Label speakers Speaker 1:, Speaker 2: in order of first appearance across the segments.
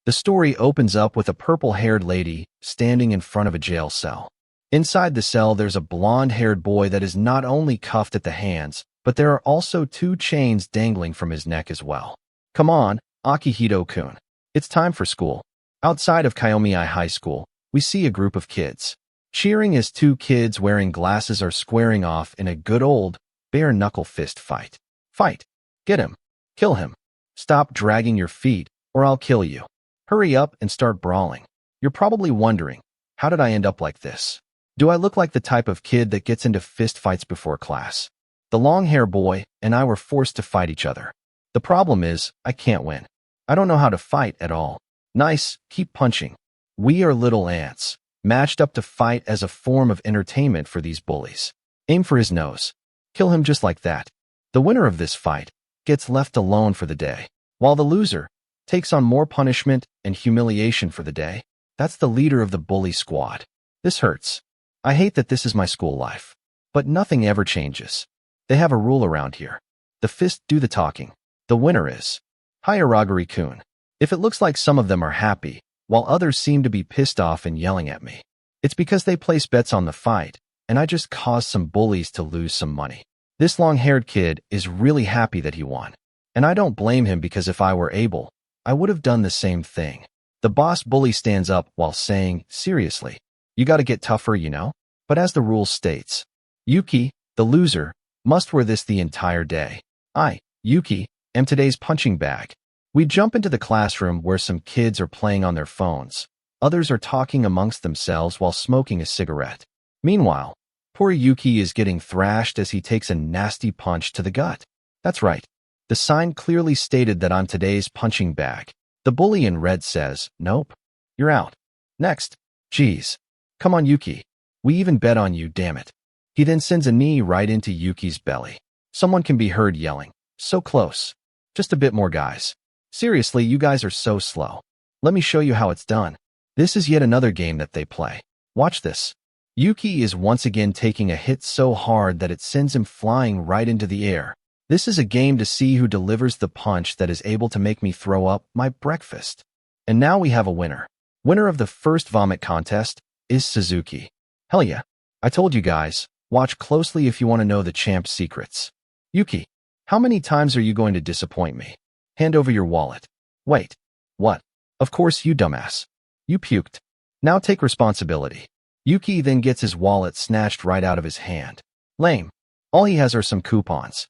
Speaker 1: The story opens up with a purple-haired lady standing in front of a jail cell. Inside the cell, there's a blonde-haired boy that is not only cuffed at the hands, but there are also 2 chains dangling from his neck as well. Come on, Akihito-kun. It's time for school. Outside of Kiyomiya High School, we see a group of kids. Cheering as 2 kids wearing glasses are squaring off in a good old bare-knuckle fist fight. Fight. Get him. Kill him. Stop dragging your feet, or I'll kill you. Hurry up and start brawling. You're probably wondering, how did I end up like this? Do I look like the type of kid that gets into fist fights before class? The long-hair boy and I were forced to fight each other. The problem is, I can't win. I don't know how to fight at all. Nice, keep punching. We are little ants, matched up to fight as a form of entertainment for these bullies. Aim for his nose. Kill him just like that. The winner of this fight gets left alone for the day, while the loser takes on more punishment and humiliation for the day. That's the leader of the bully squad. This hurts. I hate that this is my school life. But nothing ever changes. They have a rule around here. The fists do the talking. The winner is Hayaragari-kun. If it looks like some of them are happy, while others seem to be pissed off and yelling at me, it's because they place bets on the fight, and I just caused some bullies to lose some money. This long-haired kid is really happy that he won. And I don't blame him because if I were able, I would have done the same thing. The boss bully stands up while saying, seriously, you gotta get tougher, you know? But as the rule states, Yuki, the loser, must wear this the entire day. I, Yuki, am today's punching bag. We jump into the classroom where some kids are playing on their phones. Others are talking amongst themselves while smoking a cigarette. Meanwhile, poor Yuki is getting thrashed as he takes a nasty punch to the gut. That's right. The sign clearly stated that I'm today's punching bag. The bully in red says, nope, you're out. Next. Geez. Come on, Yuki. We even bet on you, damn it. He then sends a knee right into Yuki's belly. Someone can be heard yelling, so close. Just a bit more, guys. Seriously, you guys are so slow. Let me show you how it's done. This is yet another game that they play. Watch this. Yuki is once again taking a hit so hard that it sends him flying right into the air. This is a game to see who delivers the punch that is able to make me throw up my breakfast. And now we have a winner. Winner of the first vomit contest is Suzuki. Hell yeah. I told you guys, watch closely if you want to know the champ's secrets. Yuki, how many times are you going to disappoint me? Hand over your wallet. Wait. What? Of course you dumbass. You puked. Now take responsibility. Yuki then gets his wallet snatched right out of his hand. Lame. All he has are some coupons.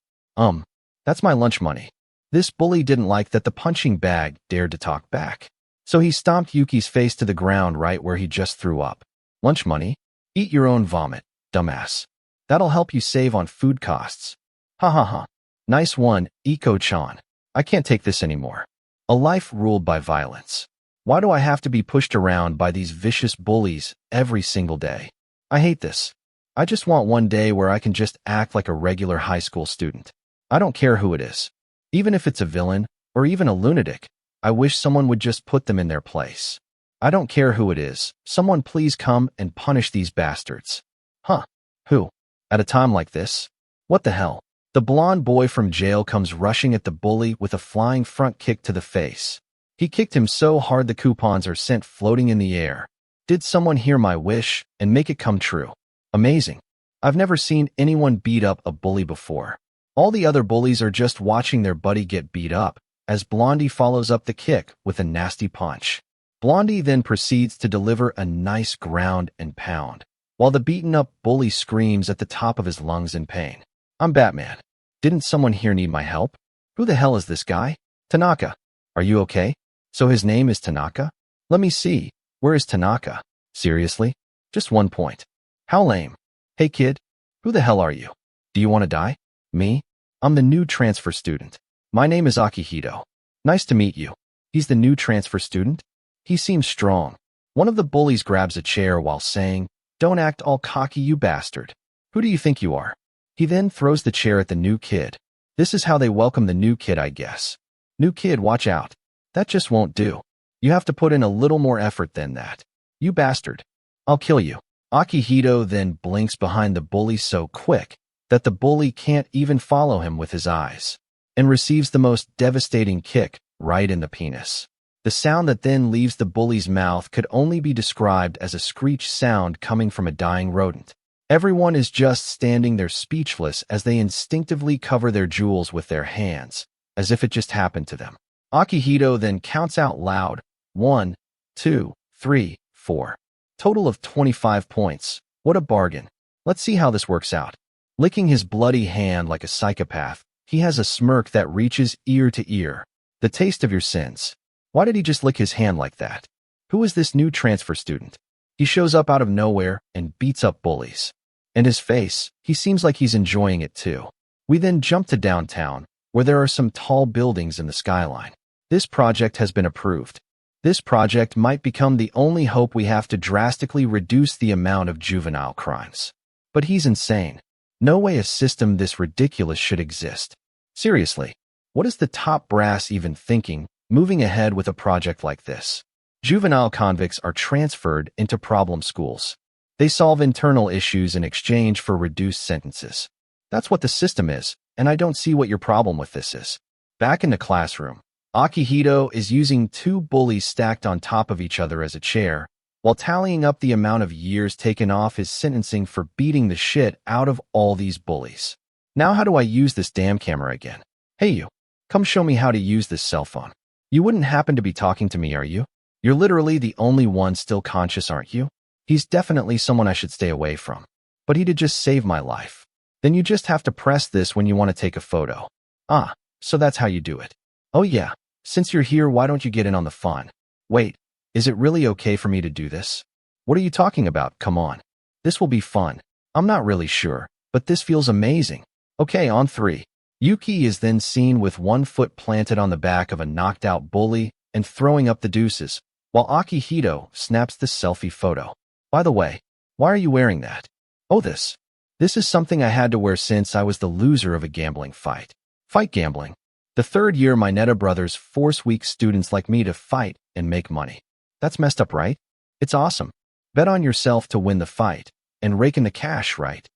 Speaker 1: That's my lunch money. This bully didn't like that the punching bag dared to talk back. So he stomped Yuki's face to the ground right where he just threw up. Lunch money? Eat your own vomit, dumbass. That'll help you save on food costs. Ha ha ha. Nice one, Iko-chan. I can't take this anymore. A life ruled by violence. Why do I have to be pushed around by these vicious bullies every single day? I hate this. I just want one day where I can just act like a regular high school student. I don't care who it is. Even if it's a villain, or even a lunatic, I wish someone would just put them in their place. I don't care who it is. Someone please come and punish these bastards. Huh. Who? At a time like this? What the hell? The blonde boy from jail comes rushing at the bully with a flying front kick to the face. He kicked him so hard the coupons are sent floating in the air. Did someone hear my wish and make it come true? Amazing. I've never seen anyone beat up a bully before. All the other bullies are just watching their buddy get beat up, as Blondie follows up the kick with a nasty punch. Blondie then proceeds to deliver a nice ground and pound, while the beaten-up bully screams at the top of his lungs in pain. I'm Batman. Didn't someone here need my help? Who the hell is this guy? Tanaka. Are you okay? So his name is Tanaka? Let me see. Where is Tanaka? Seriously? Just 1 point. How lame. Hey kid, who the hell are you? Do you want to die? Me? I'm the new transfer student. My name is Akihito. Nice to meet you. He's the new transfer student? He seems strong. One of the bullies grabs a chair while saying, "Don't act all cocky, you bastard. Who do you think you are?" He then throws the chair at the new kid. This is how they welcome the new kid, I guess. New kid, watch out. That just won't do. You have to put in a little more effort than that. You bastard. I'll kill you. Akihito then blinks behind the bully so quick that the bully can't even follow him with his eyes, and receives the most devastating kick right in the penis. The sound that then leaves the bully's mouth could only be described as a screech sound coming from a dying rodent. Everyone is just standing there speechless as they instinctively cover their jewels with their hands, as if it just happened to them. Akihito then counts out loud, 1, 2, 3, 4. Total of 25 points. What a bargain. Let's see how this works out. Licking his bloody hand like a psychopath, he has a smirk that reaches ear to ear. The taste of your sins. Why did he just lick his hand like that? Who is this new transfer student? He shows up out of nowhere and beats up bullies. And his face, he seems like he's enjoying it too. We then jump to downtown, where there are some tall buildings in the skyline. This project has been approved. This project might become the only hope we have to drastically reduce the amount of juvenile crimes. But he's insane. No way a system this ridiculous should exist. Seriously, what is the top brass even thinking, moving ahead with a project like this? Juvenile convicts are transferred into problem schools. They solve internal issues in exchange for reduced sentences. That's what the system is, and I don't see what your problem with this is. Back in the classroom, Akihito is using two bullies stacked on top of each other as a chair, while tallying up the amount of years taken off his sentencing for beating the shit out of all these bullies. Now how do I use this damn camera again? Hey you, come show me how to use this cell phone. You wouldn't happen to be talking to me, are you? You're literally the only one still conscious, aren't you? He's definitely someone I should stay away from. But he did just save my life. Then you just have to press this when you want to take a photo. Ah, so that's how you do it. Oh yeah, since you're here, why don't you get in on the fun? Wait, is it really okay for me to do this? What are you talking about? Come on. This will be fun. I'm not really sure, but this feels amazing. Okay, on 3. Yuki is then seen with one foot planted on the back of a knocked out bully and throwing up the deuces, while Akihito snaps the selfie photo. By the way, why are you wearing that? Oh, this is something I had to wear since I was the loser of a gambling fight. Fight gambling. The third year Mineta brothers force weak students like me to fight and make money. That's messed up, right? It's awesome. Bet on yourself to win the fight and rake in the cash, right?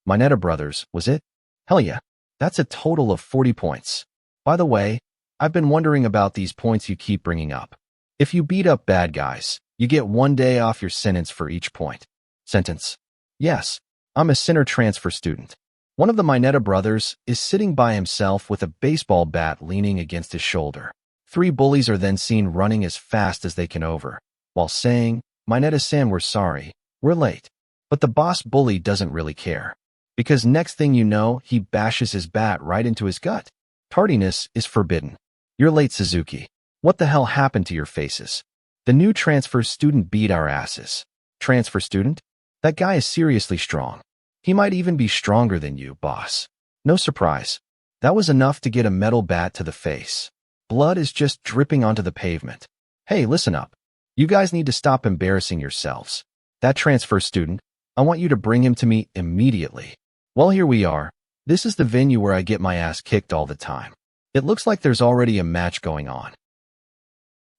Speaker 1: Mineta brothers, was it? Hell yeah. That's a total of 40 points. By the way, I've been wondering about these points you keep bringing up. If you beat up bad guys, you get 1 day off your sentence for each point. Sentence. Yes, I'm a center transfer student. One of the Mineta brothers is sitting by himself with a baseball bat leaning against his shoulder. 3 bullies are then seen running as fast as they can over, while saying, Mineta-san, we're sorry, we're late. But the boss bully doesn't really care, because next thing you know, he bashes his bat right into his gut. Tardiness is forbidden. You're late, Suzuki. What the hell happened to your faces? The new transfer student beat our asses. Transfer student? That guy is seriously strong. He might even be stronger than you, boss. No surprise. That was enough to get a metal bat to the face. Blood is just dripping onto the pavement. Hey, listen up. You guys need to stop embarrassing yourselves. That transfer student, I want you to bring him to me immediately. Well, here we are. This is the venue where I get my ass kicked all the time. It looks like there's already a match going on.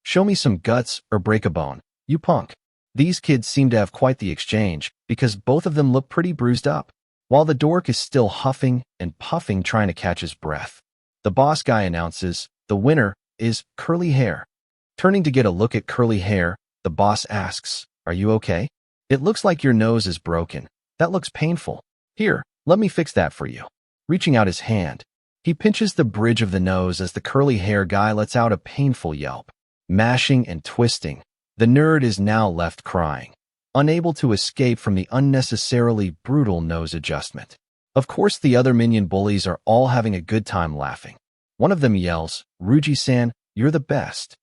Speaker 1: Show me some guts or break a bone, you punk. These kids seem to have quite the exchange, because both of them look pretty bruised up, while the dork is still huffing and puffing trying to catch his breath. The boss guy announces, the winner is Curly Hair. Turning to get a look at Curly Hair, the boss asks, are you okay? It looks like your nose is broken. That looks painful. Here, let me fix that for you. Reaching out his hand, he pinches the bridge of the nose as the Curly Hair guy lets out a painful yelp. Mashing and twisting, the nerd is now left crying, unable to escape from the unnecessarily brutal nose adjustment. Of course, the other minion bullies are all having a good time laughing. One of them yells, Ruji-san, you're the best.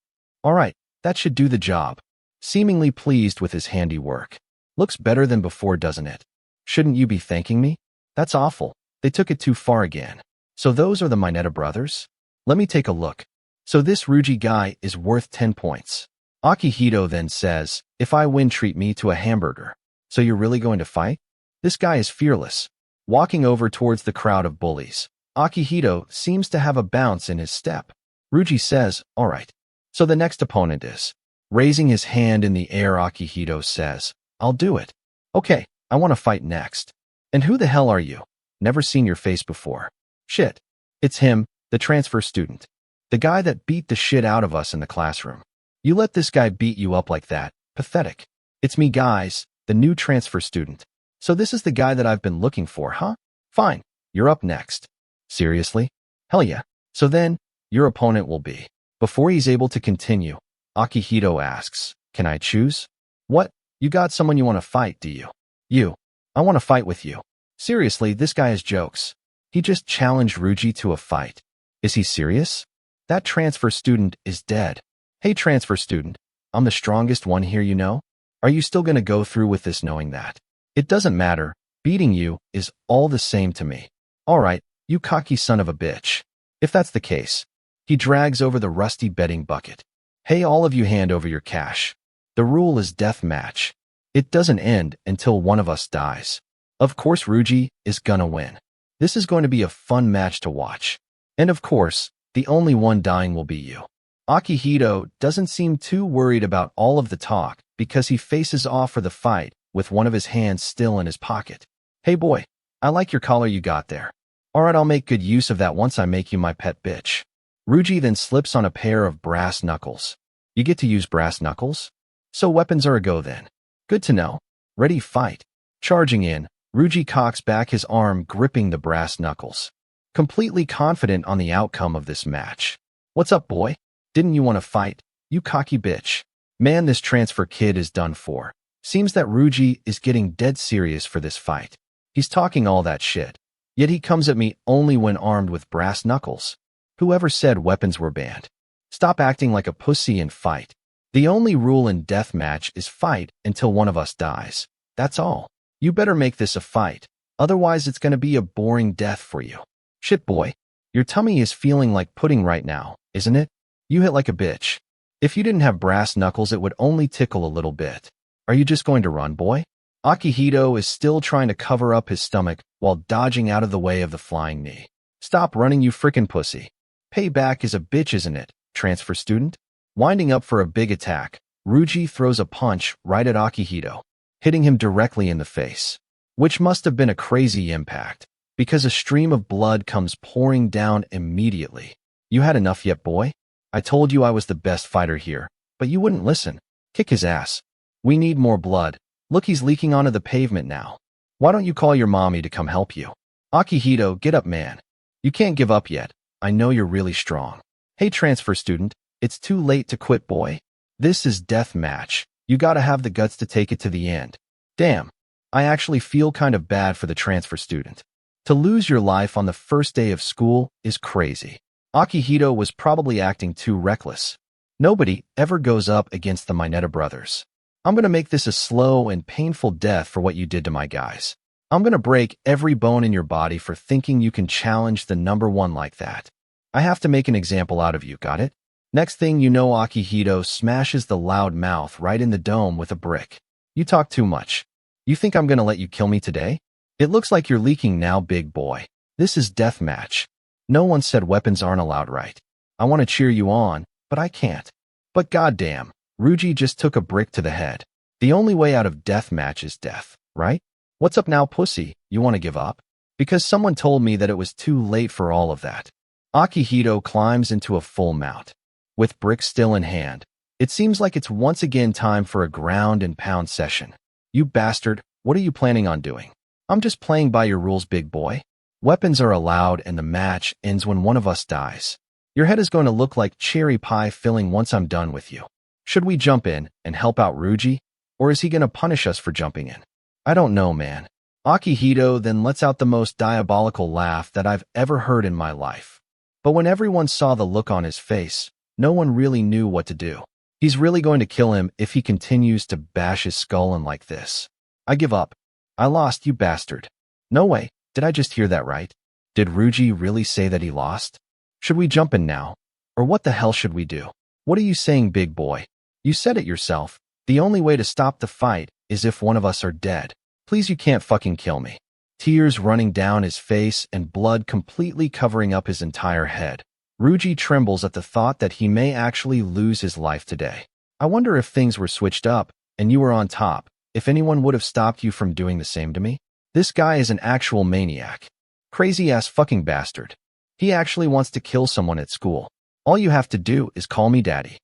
Speaker 1: All right, that should do the job. Seemingly pleased with his handiwork. Looks better than before, doesn't it? Shouldn't you be thanking me? That's awful. They took it too far again. So those are the Mineta brothers? Let me take a look. So this Ruji guy is worth 10 points. Akihito then says, if I win, treat me to a hamburger. So you're really going to fight? This guy is fearless. Walking over towards the crowd of bullies, Akihito seems to have a bounce in his step. Ruji says, all right. So the next opponent is. Raising his hand in the air, Akihito says, I'll do it. Okay, I want to fight next. And who the hell are you? Never seen your face before. Shit. It's him, the transfer student. The guy that beat the shit out of us in the classroom. You let this guy beat you up like that. Pathetic. It's me, guys, the new transfer student. So this is the guy that I've been looking for, huh? Fine. You're up next. Seriously? Hell yeah. So then, your opponent will be. Before he's able to continue, Akihito asks, can I choose? What? You got someone you want to fight, do you? You. I want to fight with you. Seriously, this guy is jokes. He just challenged Ruji to a fight. Is he serious? That transfer student is dead. Hey transfer student, I'm the strongest one here, you know? Are you still gonna go through with this knowing that? It doesn't matter. Beating you is all the same to me. Alright, you cocky son of a bitch. If that's the case. He drags over the rusty betting bucket. Hey, all of you, hand over your cash. The rule is death match. It doesn't end until one of us dies. Of course Ruji is gonna win. This is going to be a fun match to watch. And of course, the only one dying will be you. Akihito doesn't seem too worried about all of the talk because he faces off for the fight with one of his hands still in his pocket. Hey boy, I like your collar you got there. Alright, I'll make good use of that once I make you my pet bitch. Ruji then slips on a pair of brass knuckles. You get to use brass knuckles? So weapons are a go then. Good to know. Ready, fight. Charging in, Ruji cocks back his arm gripping the brass knuckles. Completely confident on the outcome of this match. What's up, boy? Didn't you want to fight? You cocky bitch. Man, this transfer kid is done for. Seems that Ruji is getting dead serious for this fight. He's talking all that shit. Yet he comes at me only when armed with brass knuckles. Whoever said weapons were banned? Stop acting like a pussy and fight. The only rule in deathmatch is fight until one of us dies. That's all. You better make this a fight. Otherwise it's gonna be a boring death for you. Shit boy. Your tummy is feeling like pudding right now, isn't it? You hit like a bitch. If you didn't have brass knuckles it would only tickle a little bit. Are you just going to run, boy? Akihito is still trying to cover up his stomach while dodging out of the way of the flying knee. Stop running, you frickin' pussy. Payback is a bitch, isn't it, transfer student? Winding up for a big attack, Ruji throws a punch right at Akihito, hitting him directly in the face. Which must have been a crazy impact, because a stream of blood comes pouring down immediately. You had enough yet, boy? I told you I was the best fighter here, but you wouldn't listen. Kick his ass. We need more blood. Look, he's leaking onto the pavement now. Why don't you call your mommy to come help you? Akihito, get up, man. You can't give up yet. I know you're really strong. Hey, transfer student, it's too late to quit, boy. This is death match. You gotta have the guts to take it to the end. Damn, I actually feel kind of bad for the transfer student. To lose your life on the first day of school is crazy. Akihito was probably acting too reckless. Nobody ever goes up against the Mineta brothers. I'm gonna make this a slow and painful death for what you did to my guys. I'm gonna break every bone in your body for thinking you can challenge the number one like that. I have to make an example out of you, got it? Next thing you know, Akihito smashes the loud mouth right in the dome with a brick. You talk too much. You think I'm gonna let you kill me today? It looks like you're leaking now, big boy. This is deathmatch. No one said weapons aren't allowed, right? I want to cheer you on, but I can't. But goddamn, Ruji just took a brick to the head. The only way out of deathmatch is death, right? What's up now, pussy? You want to give up? Because someone told me that it was too late for all of that. Akihito climbs into a full mount. With brick still in hand, it seems like it's once again time for a ground and pound session. You bastard, what are you planning on doing? I'm just playing by your rules, big boy. Weapons are allowed and the match ends when one of us dies. Your head is going to look like cherry pie filling once I'm done with you. Should we jump in and help out Ruji? Or is he going to punish us for jumping in? I don't know, man. Akihito then lets out the most diabolical laugh that I've ever heard in my life. But when everyone saw the look on his face, no one really knew what to do. He's really going to kill him if he continues to bash his skull in like this. I give up. I lost, you bastard. No way, did I just hear that right? Did Ruji really say that he lost? Should we jump in now? Or what the hell should we do? What are you saying, big boy? You said it yourself. The only way to stop the fight is if one of us are dead. Please, you can't fucking kill me. Tears running down his face and blood completely covering up his entire head. Ruji trembles at the thought that he may actually lose his life today. I wonder if things were switched up and you were on top, if anyone would have stopped you from doing the same to me. This guy is an actual maniac. Crazy-ass fucking bastard. He actually wants to kill someone at school. All you have to do is call me daddy.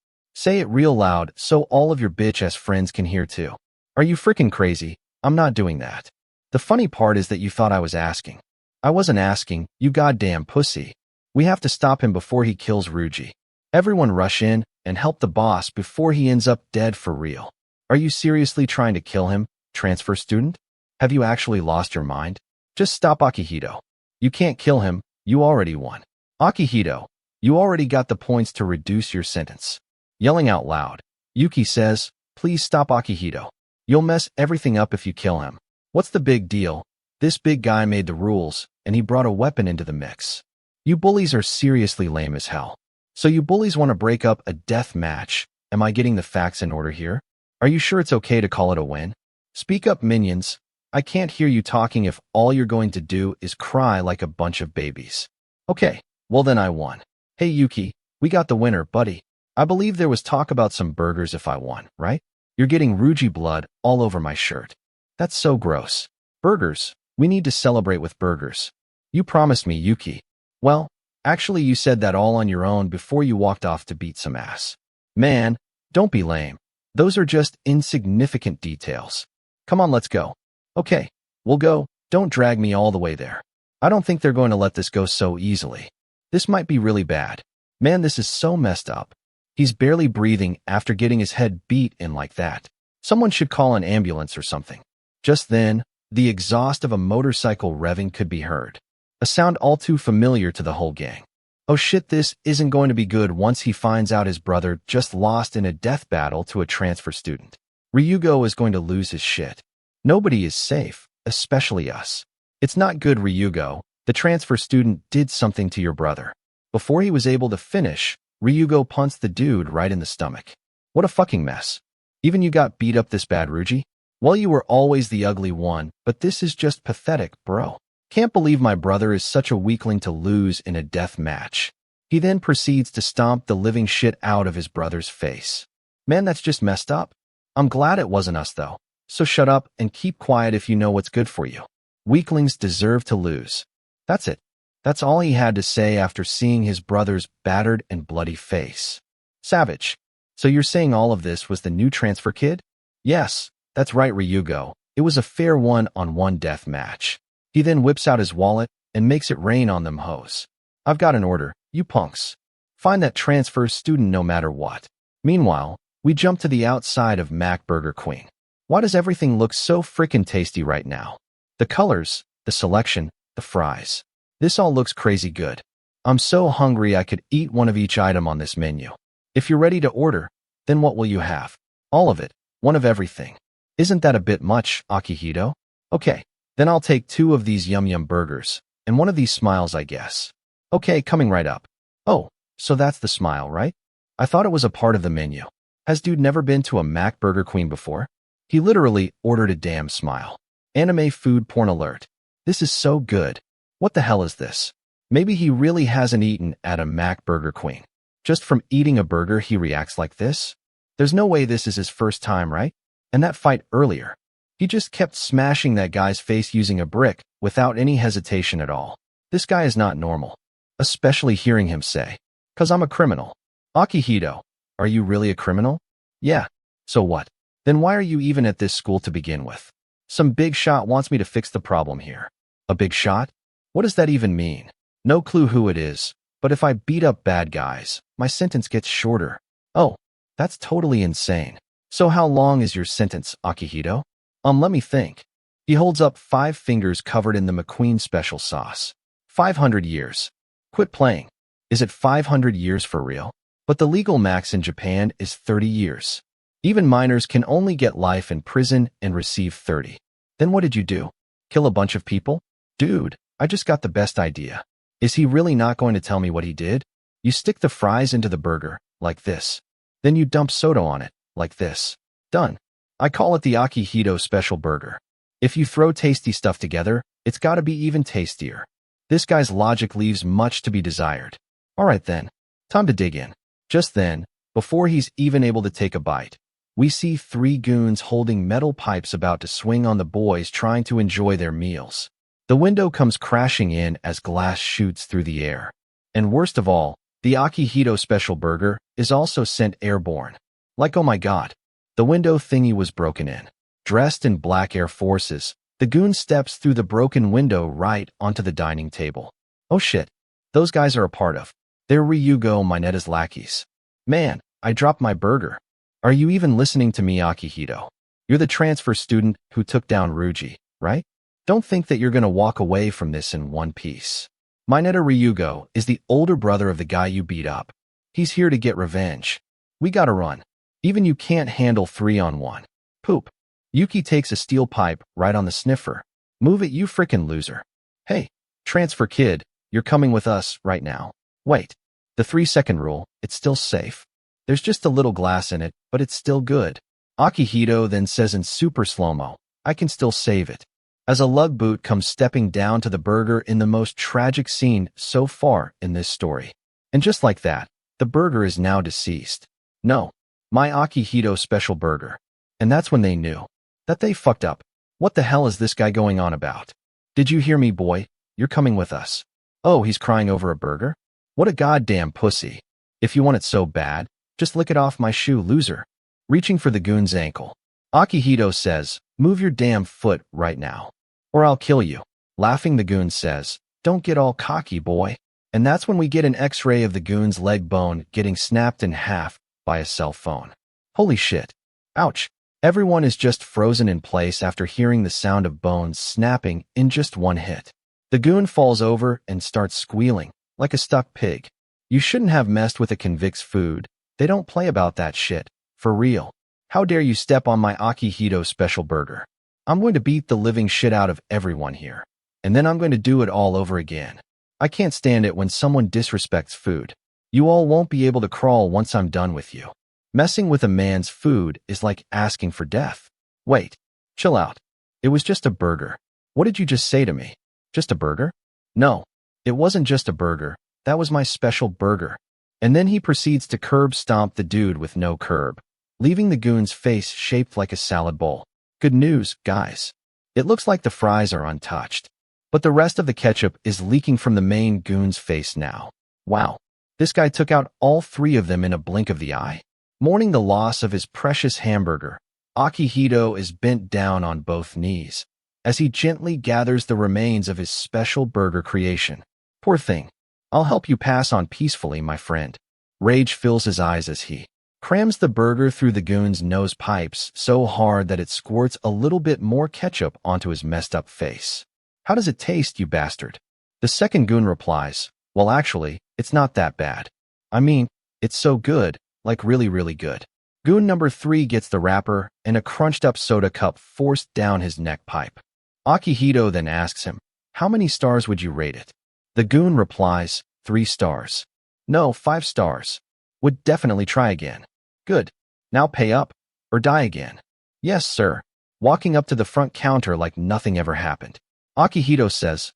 Speaker 1: Say it real loud so all of your bitch-ass friends can hear too. Are you freaking crazy? I'm not doing that. The funny part is that you thought I was asking. I wasn't asking, you goddamn pussy. We have to stop him before he kills Ruji. Everyone rush in and help the boss before he ends up dead for real. Are you seriously trying to kill him, transfer student? Have you actually lost your mind? Just stop Akihito. You can't kill him, you already won. Akihito, you already got the points to reduce your sentence. Yelling out loud, Yuki says, please stop Akihito. You'll mess everything up if you kill him. What's the big deal? This big guy made the rules, and he brought a weapon into the mix. You bullies are seriously lame as hell. So you bullies want to break up a death match. Am I getting the facts in order here? Are you sure it's okay to call it a win? Speak up, minions. I can't hear you talking if all you're going to do is cry like a bunch of babies. Okay, well then I won. Hey Yuki, we got the winner, buddy. I believe there was talk about some burgers if I won, right? You're getting Ruji blood all over my shirt. That's so gross. Burgers. We need to celebrate with burgers. You promised me, Yuki. Well, actually you said that all on your own before you walked off to beat some ass. Man, don't be lame. Those are just insignificant details. Come on, let's go. Okay, we'll go. Don't drag me all the way there. I don't think they're going to let this go so easily. This might be really bad. Man, this is so messed up. He's barely breathing after getting his head beat in like that. Someone should call an ambulance or something. Just then, the exhaust of a motorcycle revving could be heard. A sound all too familiar to the whole gang. Oh shit, this isn't going to be good once he finds out his brother just lost in a death battle to a transfer student. Ryugo is going to lose his shit. Nobody is safe, especially us. It's not good, Ryugo. The transfer student did something to your brother. Before he was able to finish, Ryugo punched the dude right in the stomach. What a fucking mess. Even you got beat up this bad, Ruji? Well, you were always the ugly one, but this is just pathetic, bro. Can't believe my brother is such a weakling to lose in a death match. He then proceeds to stomp the living shit out of his brother's face. Man, that's just messed up. I'm glad it wasn't us, though. So shut up and keep quiet if you know what's good for you. Weaklings deserve to lose. That's it. That's all he had to say after seeing his brother's battered and bloody face. Savage. So you're saying all of this was the new transfer kid? Yes, that's right, Ryugo. It was a fair one-on-one death match. He then whips out his wallet and makes it rain on them hoes. I've got an order, you punks. Find that transfer student no matter what. Meanwhile, we jump to the outside of Mac Burger Queen. Why does everything look so frickin' tasty right now? The colors, the selection, the fries. This all looks crazy good. I'm so hungry I could eat one of each item on this menu. If you're ready to order, then what will you have? All of it, one of everything. Isn't that a bit much, Akihito? Okay, then I'll take 2 of these yum-yum burgers, and one of these smiles, I guess. Okay, coming right up. Oh, so that's the smile, right? I thought it was a part of the menu. Has dude never been to a Mac Burger Queen before? He literally ordered a damn smile. Anime food porn alert. This is so good. What the hell is this? Maybe he really hasn't eaten at a Mac Burger Queen. Just from eating a burger he reacts like this? There's no way this is his first time, right? And that fight earlier. He just kept smashing that guy's face using a brick without any hesitation at all. This guy is not normal. Especially hearing him say, "'Cause I'm a criminal." Akihito, are you really a criminal? Yeah. So what? Then why are you even at this school to begin with? Some big shot wants me to fix the problem here. A big shot? What does that even mean? No clue who it is, but if I beat up bad guys, my sentence gets shorter. Oh, that's totally insane. So how long is your sentence, Akihito? Let me think. He holds up 5 fingers covered in the McQueen special sauce. 500 years. Quit playing. Is it 500 years for real? But the legal max in Japan is 30 years. Even minors can only get life in prison and receive 30. Then what did you do? Kill a bunch of people? Dude, I just got the best idea. Is he really not going to tell me what he did? You stick the fries into the burger, like this. Then you dump soda on it, like this. Done. I call it the Akihito special burger. If you throw tasty stuff together, it's gotta be even tastier. This guy's logic leaves much to be desired. Alright then, time to dig in. Just then, before he's even able to take a bite, we see 3 goons holding metal pipes about to swing on the boys trying to enjoy their meals. The window comes crashing in as glass shoots through the air. And worst of all, the Akihito special burger is also sent airborne. Like, oh my god. The window thingy was broken in. Dressed in black Air Forces, the goon steps through the broken window right onto the dining table. Oh shit. Those guys are a part of. They're Ryugo Mineta's lackeys. Man, I dropped my burger. Are you even listening to me, Akihito? You're the transfer student who took down Ruji, right? Don't think that you're gonna walk away from this in one piece. Mineta Ryugo is the older brother of the guy you beat up. He's here to get revenge. We gotta run. Even you can't handle 3-on-1. Poop. Yuki takes a steel pipe right on the sniffer. Move it, you frickin' loser. Hey, transfer kid, you're coming with us right now. Wait. The 3-second rule, it's still safe. There's just a little glass in it, but it's still good. Akihito then says in super slow-mo, I can still save it. As a lug boot comes stepping down to the burger in the most tragic scene so far in this story. And just like that, the burger is now deceased. No, my Akihito special burger. And that's when they knew that they fucked up. What the hell is this guy going on about? Did you hear me, boy? You're coming with us. Oh, he's crying over a burger? What a goddamn pussy. If you want it so bad, just lick it off my shoe, loser. Reaching for the goon's ankle, Akihito says, move your damn foot right now, or I'll kill you. Laughing, the goon says, don't get all cocky, boy. And that's when we get an x-ray of the goon's leg bone getting snapped in half by a cell phone. Holy shit. Ouch. Everyone is just frozen in place after hearing the sound of bones snapping in just one hit. The goon falls over and starts squealing like a stuck pig. You shouldn't have messed with a convict's food. They don't play about that shit. For real. How dare you step on my Akihito special burger? I'm going to beat the living shit out of everyone here. And then I'm going to do it all over again. I can't stand it when someone disrespects food. You all won't be able to crawl once I'm done with you. Messing with a man's food is like asking for death. Wait. Chill out. It was just a burger. What did you just say to me? Just a burger? No. It wasn't just a burger. That was my special burger. And then he proceeds to curb stomp the dude with no curb, leaving the goon's face shaped like a salad bowl. Good news, guys. It looks like the fries are untouched, but the rest of the ketchup is leaking from the main goon's face now. Wow. This guy took out all 3 of them in a blink of the eye. Mourning the loss of his precious hamburger, Akihito is bent down on both knees as he gently gathers the remains of his special burger creation. Poor thing. I'll help you pass on peacefully, my friend. Rage fills his eyes as he crams the burger through the goon's nose pipes so hard that it squirts a little bit more ketchup onto his messed up face. How does it taste, you bastard? The second goon replies, well, actually, it's not that bad. I mean, it's so good, like really, really good. Goon number 3 gets the wrapper and a crunched up soda cup forced down his neck pipe. Akihito then asks him, how many stars would you rate it? The goon replies, 3 stars. No, 5 stars. Would definitely try again. Good. Now pay up, or die again. Yes, sir. Walking up to the front counter like nothing ever happened. Akihito says,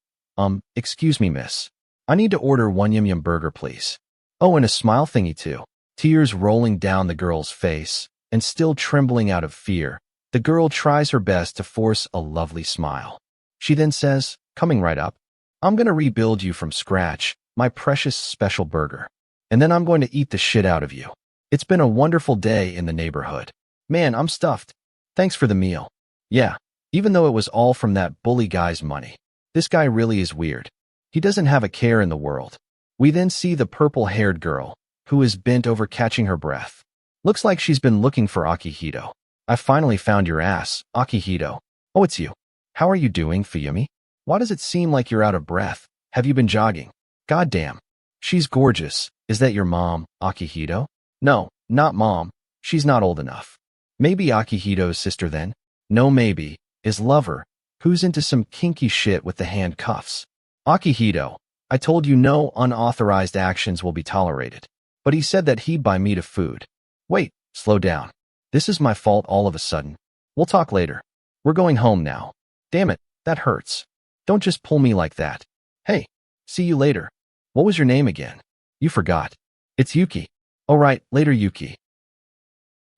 Speaker 1: excuse me, miss. I need to order 1 yum yum burger, please. Oh, and a smile thingy too. Tears rolling down the girl's face, and still trembling out of fear, the girl tries her best to force a lovely smile. She then says, coming right up, I'm gonna rebuild you from scratch, my precious special burger. And then I'm going to eat the shit out of you. It's been a wonderful day in the neighborhood. Man, I'm stuffed. Thanks for the meal. Yeah, even though it was all from that bully guy's money. This guy really is weird. He doesn't have a care in the world. We then see the purple-haired girl, who is bent over catching her breath. Looks like she's been looking for Akihito. I finally found your ass, Akihito. Oh, it's you. How are you doing, Fuyumi? Why does it seem like you're out of breath? Have you been jogging? Goddamn. She's gorgeous. Is that your mom, Akihito? No, not mom. She's not old enough. Maybe Akihito's sister then? No, maybe. Is lover, who's into some kinky shit with the handcuffs. Akihito, I told you no unauthorized actions will be tolerated. But he said that he'd buy me to food. Wait, slow down. This is my fault all of a sudden. We'll talk later. We're going home now. Damn it, that hurts. Don't just pull me like that. Hey, see you later. What was your name again? You forgot. It's Yuki. Oh right, later Yuki.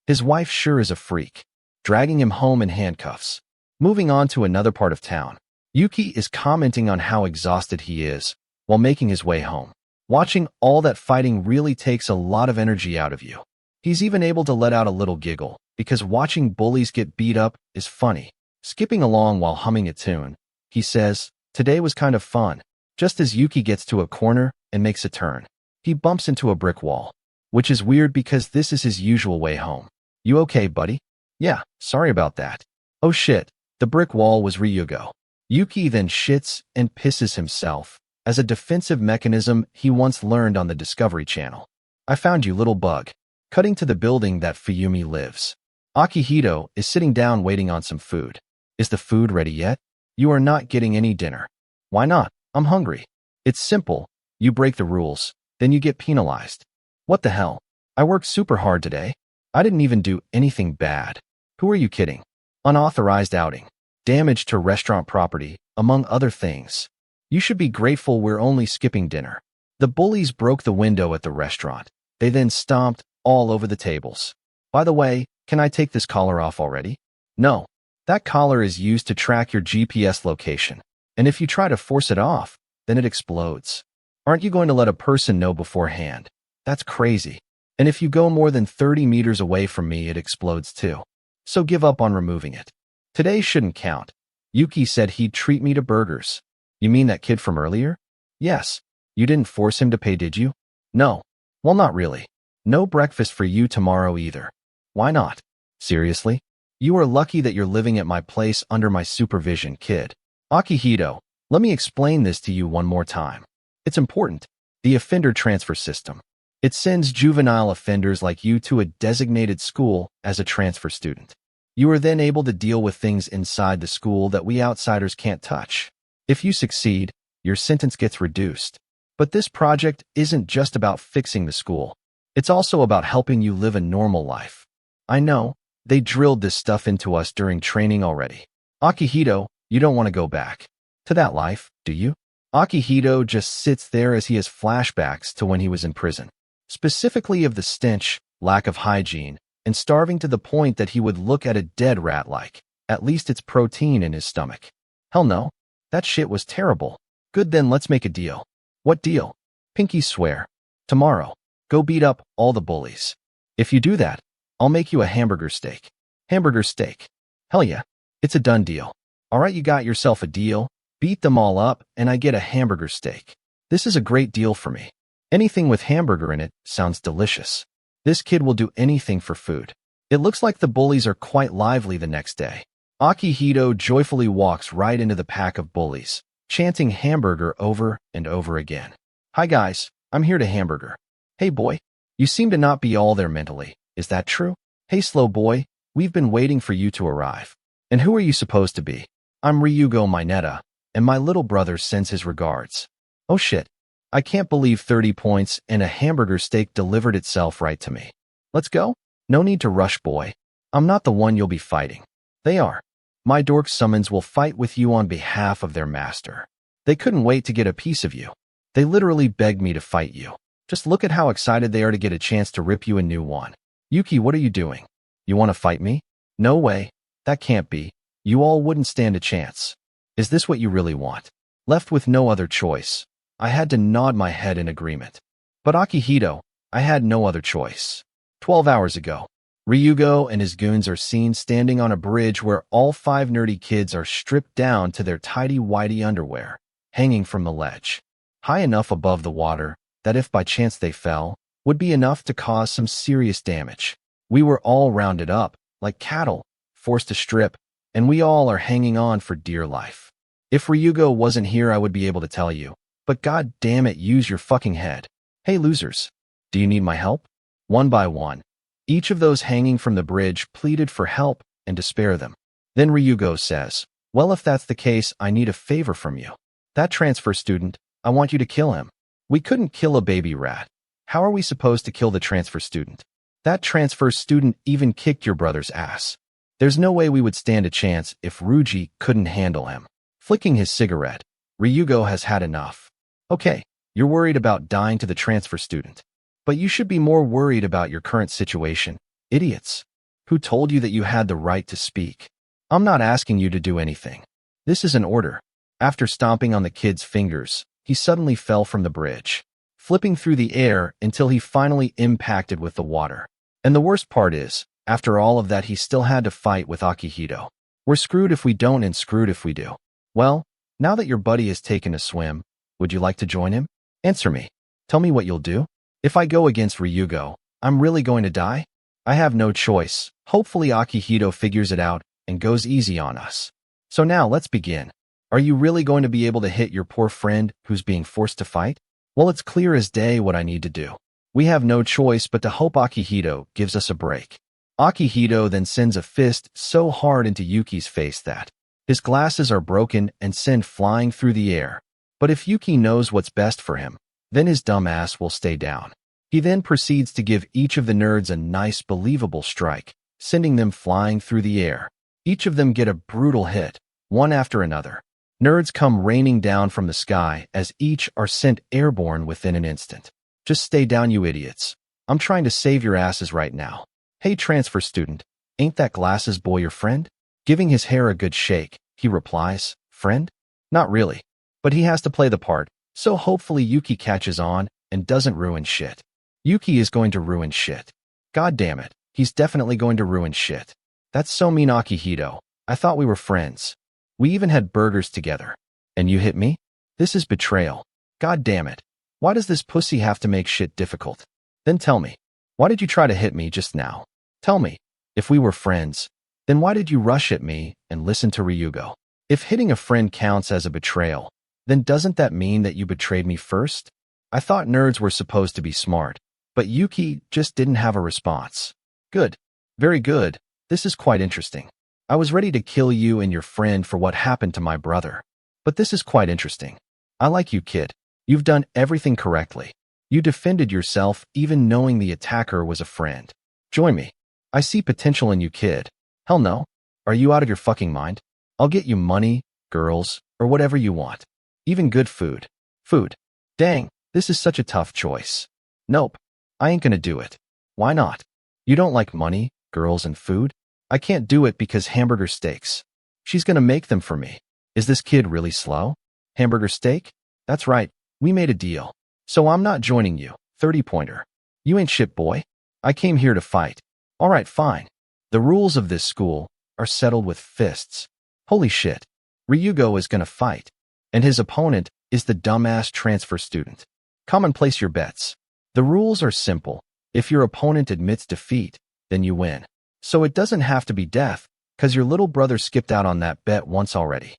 Speaker 1: His wife sure is a freak, dragging him home in handcuffs. Moving on to another part of town, Yuki is commenting on how exhausted he is while making his way home. Watching all that fighting really takes a lot of energy out of you. He's even able to let out a little giggle, because watching bullies get beat up is funny. Skipping along while humming a tune, he says, "Today was kind of fun." Just as Yuki gets to a corner and makes a turn, he bumps into a brick wall, which is weird because this is his usual way home. "You okay, buddy?" "Yeah, sorry about that." "Oh shit, the brick wall was Ryugo." Yuki then shits and pisses himself, as a defensive mechanism he once learned on the Discovery Channel. "I found you, little bug." Cutting to the building that Fuyumi lives. Akihito is sitting down waiting on some food. "Is the food ready yet?" "You are not getting any dinner." "Why not? I'm hungry." "It's simple. You break the rules, then you get penalized." "What the hell? I worked super hard today. I didn't even do anything bad." "Who are you kidding?" "Unauthorized outing. Damage to restaurant property, among other things. You should be grateful we're only skipping dinner." The bullies broke the window at the restaurant. They then stomped all over the tables. "By the way, can I take this collar off already?" "No. That collar is used to track your GPS location. And if you try to force it off, then it explodes. Aren't you going to let a person know beforehand? That's crazy. And if you go more than 30 meters away from me, it explodes too. So give up on removing it. Today shouldn't count. Yuki said he'd treat me to burgers." "You mean that kid from earlier?" "Yes. You didn't force him to pay, did you?" "No. Well, not really. No breakfast for you tomorrow either." "Why not?" "Seriously? You are lucky that you're living at my place under my supervision, kid." "Akihito, let me explain this to you one more time. It's important. The offender transfer system. It sends juvenile offenders like you to a designated school as a transfer student. You are then able to deal with things inside the school that we outsiders can't touch. If you succeed, your sentence gets reduced. But this project isn't just about fixing the school. It's also about helping you live a normal life. I know, they drilled this stuff into us during training already. Akihito, you don't want to go back to that life, do you?" Akihito just sits there as he has flashbacks to when he was in prison. Specifically of the stench, lack of hygiene, and starving to the point that he would look at a dead rat like, at least it's protein in his stomach. "Hell no. That shit was terrible." "Good, then let's make a deal." "What deal?" "Pinky swear. Tomorrow, go beat up all the bullies. If you do that, I'll make you a hamburger steak." "Hamburger steak? Hell yeah. It's a done deal." "All right, you got yourself a deal. Beat them all up and I get a hamburger steak. This is a great deal for me. Anything with hamburger in it sounds delicious. This kid will do anything for food." It looks like the bullies are quite lively the next day. Akihito joyfully walks right into the pack of bullies, chanting hamburger over and over again. "Hi guys, I'm here to hamburger." "Hey boy, you seem to not be all there mentally. Is that true?" "Hey slow boy, we've been waiting for you to arrive." "And who are you supposed to be?" "I'm Ryugo Mineta, and my little brother sends his regards." "Oh shit. I can't believe 30 points and a hamburger steak delivered itself right to me. Let's go?" "No need to rush, boy. I'm not the one you'll be fighting. They are. My dork summons will fight with you on behalf of their master. They couldn't wait to get a piece of you. They literally begged me to fight you. Just look at how excited they are to get a chance to rip you a new one." "Yuki, what are you doing? You want to fight me?" "No way. That can't be. You all wouldn't stand a chance." "Is this what you really want?" Left with no other choice, I had to nod my head in agreement. "But Akihito, I had no other choice." 12 hours ago, Ryugo and his goons are seen standing on a bridge where all 5 nerdy kids are stripped down to their tighty-whitey underwear, hanging from the ledge, high enough above the water that if by chance they fell, would be enough to cause some serious damage. We were all rounded up, like cattle, forced to strip, and we all are hanging on for dear life. If Ryugo wasn't here, I would be able to tell you. But god damn it, use your fucking head. "Hey losers, do you need my help?" One by one, each of those hanging from the bridge pleaded for help and to spare them. Then Ryugo says, "Well, if that's the case, I need a favor from you. That transfer student, I want you to kill him." "We couldn't kill a baby rat. How are we supposed to kill the transfer student? That transfer student even kicked your brother's ass. There's no way we would stand a chance if Ruji couldn't handle him." Flicking his cigarette, Ryugo has had enough. "Okay, you're worried about dying to the transfer student. But you should be more worried about your current situation, idiots. Who told you that you had the right to speak? I'm not asking you to do anything. This is an order." After stomping on the kid's fingers, he suddenly fell from the bridge, flipping through the air until he finally impacted with the water. And the worst part is, after all of that he still had to fight with Akihito. We're screwed if we don't and screwed if we do. Well, now that your buddy has taken a swim, would you like to join him? Answer me. Tell me what you'll do. If I go against Ryugo, I'm really going to die? I have no choice. Hopefully Akihito figures it out and goes easy on us. So now let's begin. Are you really going to be able to hit your poor friend who's being forced to fight? Well, it's clear as day what I need to do. We have no choice but to hope Akihito gives us a break. Akihito then sends a fist so hard into Yuki's face that his glasses are broken and send flying through the air. But if Yuki knows what's best for him, then his dumb ass will stay down. He then proceeds to give each of the nerds a nice, believable strike, sending them flying through the air. Each of them get a brutal hit, one after another. Nerds come raining down from the sky as each are sent airborne within an instant. Just stay down, you idiots. I'm trying to save your asses right now. Hey, transfer student, ain't that glasses boy your friend? Giving his hair a good shake, he replies, friend? Not really. But he has to play the part, so hopefully Yuki catches on and doesn't ruin shit. Yuki is going to ruin shit. God damn it, he's definitely going to ruin shit. That's so mean, Akihito. I thought we were friends. We even had burgers together. And you hit me? This is betrayal. God damn it. Why does this pussy have to make shit difficult? Then tell me, why did you try to hit me just now? Tell me, if we were friends, then why did you rush at me and listen to Ryugo? If hitting a friend counts as a betrayal, then doesn't that mean that you betrayed me first? I thought nerds were supposed to be smart, but Yuki just didn't have a response. Good. Very good. This is quite interesting. I was ready to kill you and your friend for what happened to my brother. But this is quite interesting. I like you, kid. You've done everything correctly. You defended yourself even knowing the attacker was a friend. Join me. I see potential in you, kid. Hell no. Are you out of your fucking mind? I'll get you money, girls, or whatever you want. Even good food. Food. Dang, this is such a tough choice. Nope. I ain't gonna do it. Why not? You don't like money, girls, and food? I can't do it because hamburger steaks. She's gonna make them for me. Is this kid really slow? Hamburger steak? That's right. We made a deal. So I'm not joining you, 30-pointer. You ain't shit, boy. I came here to fight. All right, fine. The rules of this school are settled with fists. Holy shit. Ryugo is gonna fight. And his opponent is the dumbass transfer student. Come and place your bets. The rules are simple. If your opponent admits defeat, then you win. So it doesn't have to be death, cause your little brother skipped out on that bet once already.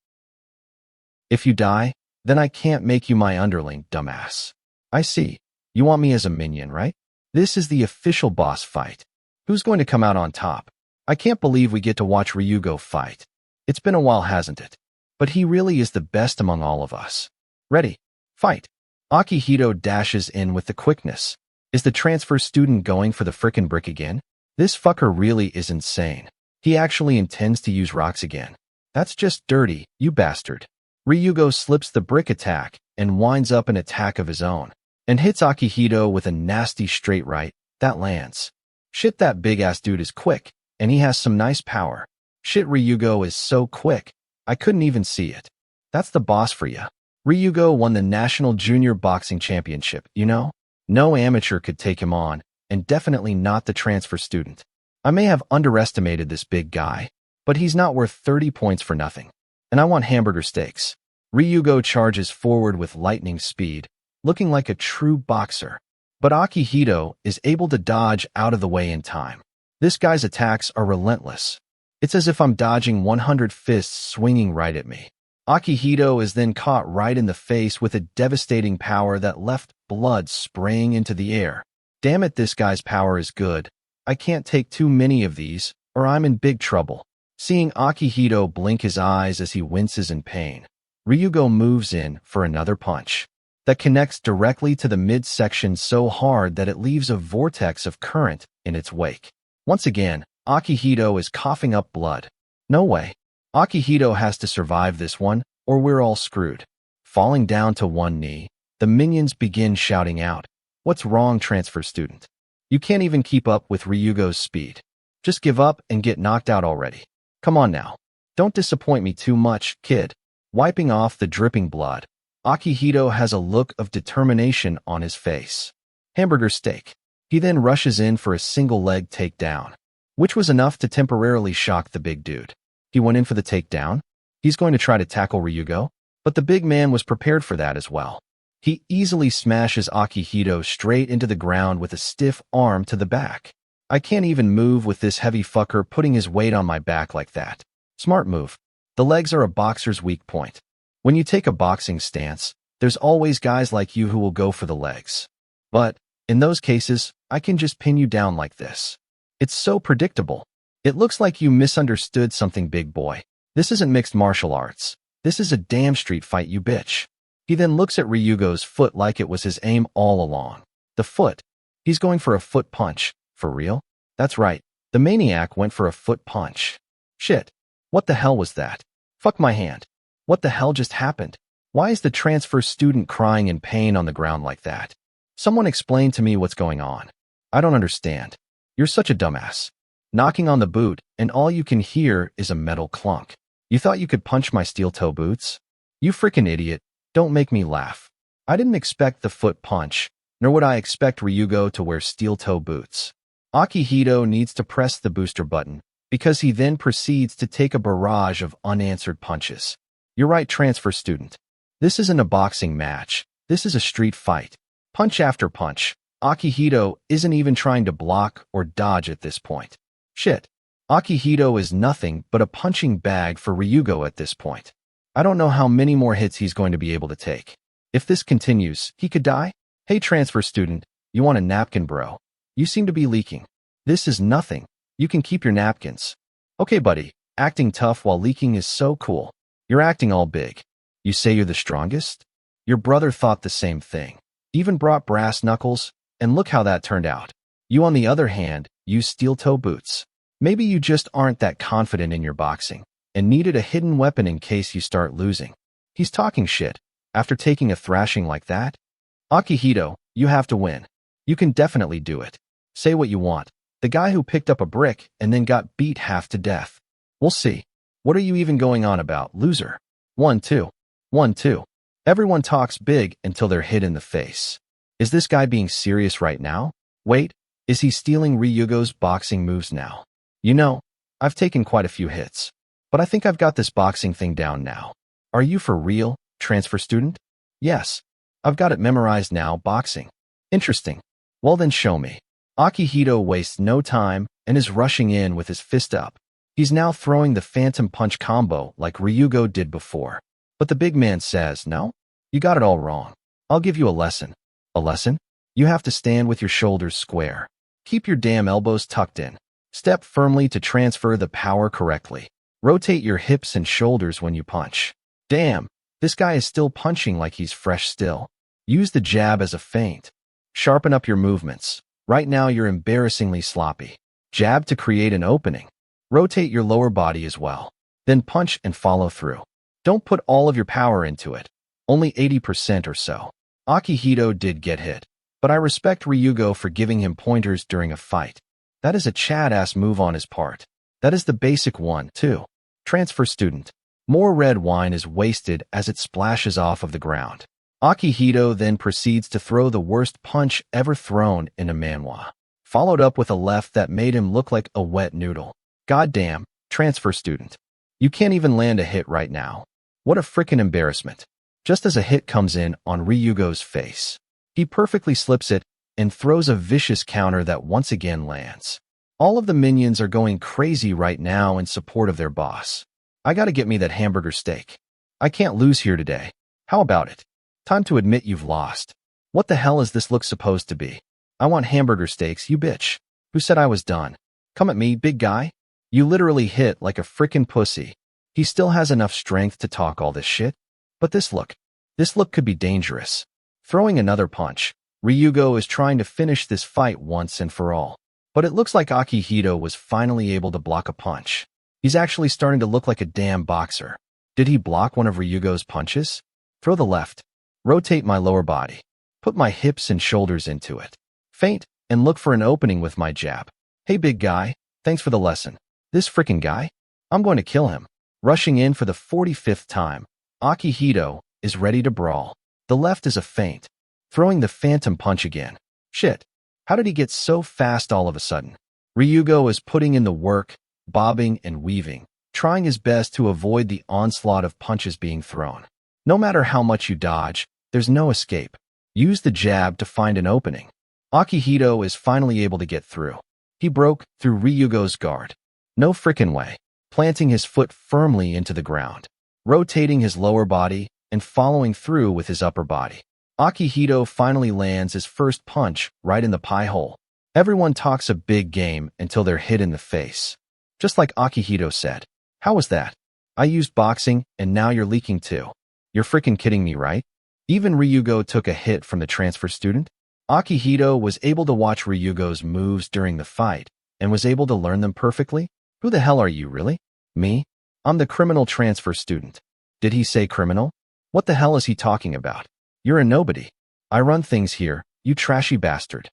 Speaker 1: If you die, then I can't make you my underling, dumbass. I see. You want me as a minion, right? This is the official boss fight. Who's going to come out on top? I can't believe we get to watch Ryugo fight. It's been a while, hasn't it? But he really is the best among all of us. Ready? Fight. Akihito dashes in with the quickness. Is the transfer student going for the frickin' brick again? This fucker really is insane. He actually intends to use rocks again. That's just dirty, you bastard. Ryugo slips the brick attack and winds up an attack of his own, and hits Akihito with a nasty straight right that lands. Shit, that big-ass dude is quick, and he has some nice power. Shit, Ryugo is so quick, I couldn't even see it. That's the boss for ya. Ryugo won the National Junior Boxing Championship, you know? No amateur could take him on, and definitely not the transfer student. I may have underestimated this big guy, but he's not worth 30 points for nothing. And I want hamburger steaks. Ryugo charges forward with lightning speed, looking like a true boxer. But Akihito is able to dodge out of the way in time. This guy's attacks are relentless. It's as if I'm dodging 100 fists swinging right at me. Akihito is then caught right in the face with a devastating power that left blood spraying into the air. Damn it, this guy's power is good. I can't take too many of these, or I'm in big trouble. Seeing Akihito blink his eyes as he winces in pain, Ryugo moves in for another punch that connects directly to the midsection so hard that it leaves a vortex of current in its wake. Once again, Akihito is coughing up blood. No way. Akihito has to survive this one, or we're all screwed. Falling down to one knee, the minions begin shouting out, "What's wrong, transfer student? You can't even keep up with Ryugo's speed. Just give up and get knocked out already. Come on now. Don't disappoint me too much, kid." Wiping off the dripping blood, Akihito has a look of determination on his face. Hamburger steak. He then rushes in for a single leg takedown, which was enough to temporarily shock the big dude. He went in for the takedown. He's going to try to tackle Ryugo, but the big man was prepared for that as well. He easily smashes Akihito straight into the ground with a stiff arm to the back. I can't even move with this heavy fucker putting his weight on my back like that. Smart move. The legs are a boxer's weak point. When you take a boxing stance, there's always guys like you who will go for the legs. But, in those cases, I can just pin you down like this. It's so predictable. It looks like you misunderstood something, big boy. This isn't mixed martial arts. This is a damn street fight, you bitch. He then looks at Ryugo's foot like it was his aim all along. The foot. He's going for a foot punch. For real? That's right. The maniac went for a foot punch. Shit. What the hell was that? Fuck my hand. What the hell just happened? Why is the transfer student crying in pain on the ground like that? Someone explain to me what's going on. I don't understand. You're such a dumbass. Knocking on the boot, and all you can hear is a metal clunk. You thought you could punch my steel-toe boots? You freaking idiot. Don't make me laugh. I didn't expect the foot punch, nor would I expect Ryugo to wear steel-toe boots. Akihito needs to press the booster button, because he then proceeds to take a barrage of unanswered punches. You're right, transfer student. This isn't a boxing match. This is a street fight. Punch after punch. Akihito isn't even trying to block or dodge at this point. Shit. Akihito is nothing but a punching bag for Ryugo at this point. I don't know how many more hits he's going to be able to take. If this continues, he could die. Hey, transfer student, you want a napkin, bro? You seem to be leaking. This is nothing. You can keep your napkins. Okay, buddy, acting tough while leaking is so cool. You're acting all big. You say you're the strongest? Your brother thought the same thing. Even brought brass knuckles, and look how that turned out. You, on the other hand, use steel-toe boots. Maybe you just aren't that confident in your boxing, and needed a hidden weapon in case you start losing. He's talking shit. After taking a thrashing like that? Akihito, you have to win. You can definitely do it. Say what you want. The guy who picked up a brick and then got beat half to death. We'll see. What are you even going on about, loser? 1-2. 1-2. Everyone talks big until they're hit in the face. Is this guy being serious right now? Wait, is he stealing Ryugo's boxing moves now? You know, I've taken quite a few hits, but I think I've got this boxing thing down now. Are you for real, transfer student? Yes. I've got it memorized now, boxing. Interesting. Well then show me. Akihito wastes no time and is rushing in with his fist up. He's now throwing the phantom punch combo like Ryugo did before. But the big man says, no? You got it all wrong. I'll give you a lesson. A lesson? You have to stand with your shoulders square. Keep your damn elbows tucked in. Step firmly to transfer the power correctly. Rotate your hips and shoulders when you punch. Damn, this guy is still punching like he's fresh still. Use the jab as a feint. Sharpen up your movements. Right now you're embarrassingly sloppy. Jab to create an opening. Rotate your lower body as well. Then punch and follow through. Don't put all of your power into it. Only 80% or so. Akihito did get hit, but I respect Ryugo for giving him pointers during a fight. That is a Chad-ass move on his part. That is the basic one, too. Transfer student. More red wine is wasted as it splashes off of the ground. Akihito then proceeds to throw the worst punch ever thrown in a manhwa, followed up with a left that made him look like a wet noodle. Goddamn, transfer student. You can't even land a hit right now. What a frickin' embarrassment. Just as a hit comes in on Ryugo's face, he perfectly slips it and throws a vicious counter that once again lands. All of the minions are going crazy right now in support of their boss. I gotta get me that hamburger steak. I can't lose here today. How about it? Time to admit you've lost. What the hell is this look supposed to be? I want hamburger steaks, you bitch. Who said I was done? Come at me, big guy. You literally hit like a frickin' pussy. He still has enough strength to talk all this shit. But this look could be dangerous. Throwing another punch, Ryugo is trying to finish this fight once and for all. But it looks like Akihito was finally able to block a punch. He's actually starting to look like a damn boxer. Did he block one of Ryugo's punches? Throw the left. Rotate my lower body. Put my hips and shoulders into it. Feint, and look for an opening with my jab. Hey big guy, thanks for the lesson. This frickin' guy? I'm going to kill him. Rushing in for the 45th time, Akihito is ready to brawl. The left is a feint. Throwing the phantom punch again. Shit. How did he get so fast all of a sudden? Ryugo is putting in the work, bobbing and weaving, trying his best to avoid the onslaught of punches being thrown. No matter how much you dodge, there's no escape. Use the jab to find an opening. Akihito is finally able to get through. He broke through Ryugo's guard. No frickin' way. Planting his foot firmly into the ground, rotating his lower body, and following through with his upper body. Akihito finally lands his first punch right in the pie hole. Everyone talks a big game until they're hit in the face. Just like Akihito said. How was that? I used boxing, and now you're leaking too. You're frickin' kidding me, right? Even Ryugo took a hit from the transfer student. Akihito was able to watch Ryugo's moves during the fight, and was able to learn them perfectly. Who the hell are you, really? Me? I'm the criminal transfer student. Did he say criminal? What the hell is he talking about? You're a nobody. I run things here, you trashy bastard.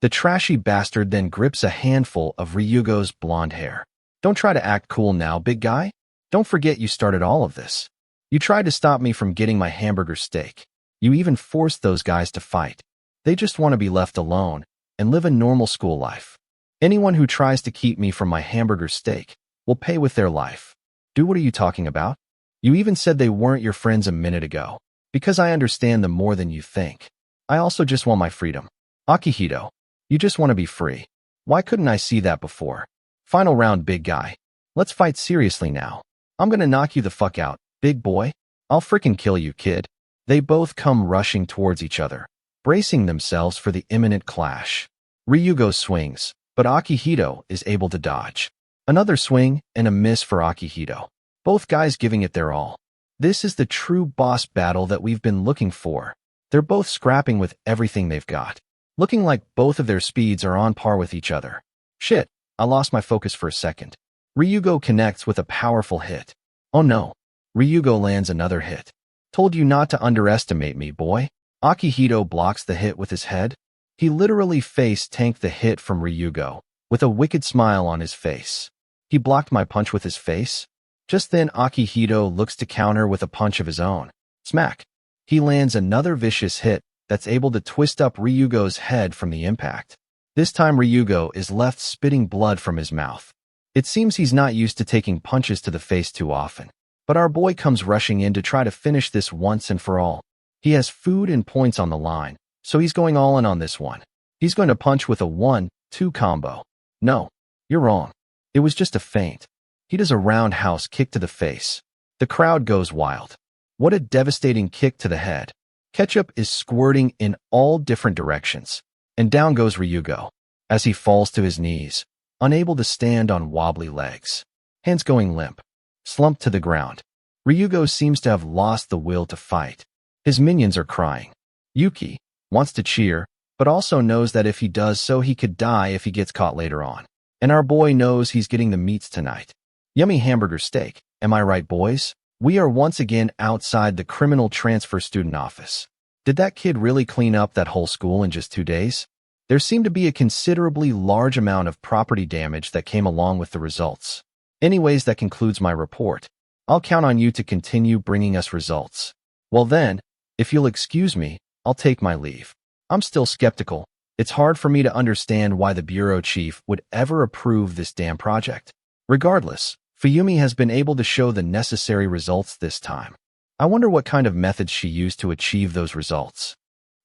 Speaker 1: The trashy bastard then grips a handful of Ryugo's blonde hair. Don't try to act cool now, big guy. Don't forget you started all of this. You tried to stop me from getting my hamburger steak. You even forced those guys to fight. They just want to be left alone and live a normal school life. Anyone who tries to keep me from my hamburger steak will pay with their life. Dude, what are you talking about? You even said they weren't your friends a minute ago. Because I understand them more than you think. I also just want my freedom. Akihito, you just want to be free. Why couldn't I see that before? Final round, big guy. Let's fight seriously now. I'm gonna knock you the fuck out, big boy. I'll frickin' kill you, kid. They both come rushing towards each other, bracing themselves for the imminent clash. Ryugo swings, but Akihito is able to dodge. Another swing and a miss for Akihito. Both guys giving it their all. This is the true boss battle that we've been looking for. They're both scrapping with everything they've got. Looking like both of their speeds are on par with each other. Shit, I lost my focus for a second. Ryugo connects with a powerful hit. Oh no. Ryugo lands another hit. Told you not to underestimate me, boy. Akihito blocks the hit with his head. He literally face-tanked the hit from Ryugo, with a wicked smile on his face. He blocked my punch with his face. Just then Akihito looks to counter with a punch of his own. Smack. He lands another vicious hit that's able to twist up Ryugo's head from the impact. This time Ryugo is left spitting blood from his mouth. It seems he's not used to taking punches to the face too often. But our boy comes rushing in to try to finish this once and for all. He has food and points on the line, so he's going all in on this one. He's going to punch with a 1-2 combo. No, you're wrong. It was just a feint. He does a roundhouse kick to the face. The crowd goes wild. What a devastating kick to the head. Ketchup is squirting in all different directions. And down goes Ryugo, as he falls to his knees, unable to stand on wobbly legs. Hands going limp. Slumped to the ground. Ryugo seems to have lost the will to fight. His minions are crying. Yuki wants to cheer, but also knows that if he does so, he could die if he gets caught later on. And our boy knows he's getting the meats tonight. Yummy hamburger steak. Am I right, boys? We are once again outside the criminal transfer student office. Did that kid really clean up that whole school in just 2 days? There seemed to be a considerably large amount of property damage that came along with the results. Anyways, that concludes my report. I'll count on you to continue bringing us results. Well then, if you'll excuse me, I'll take my leave. I'm still skeptical. It's hard for me to understand why the bureau chief would ever approve this damn project. Regardless, Fuyumi has been able to show the necessary results this time. I wonder what kind of methods she used to achieve those results.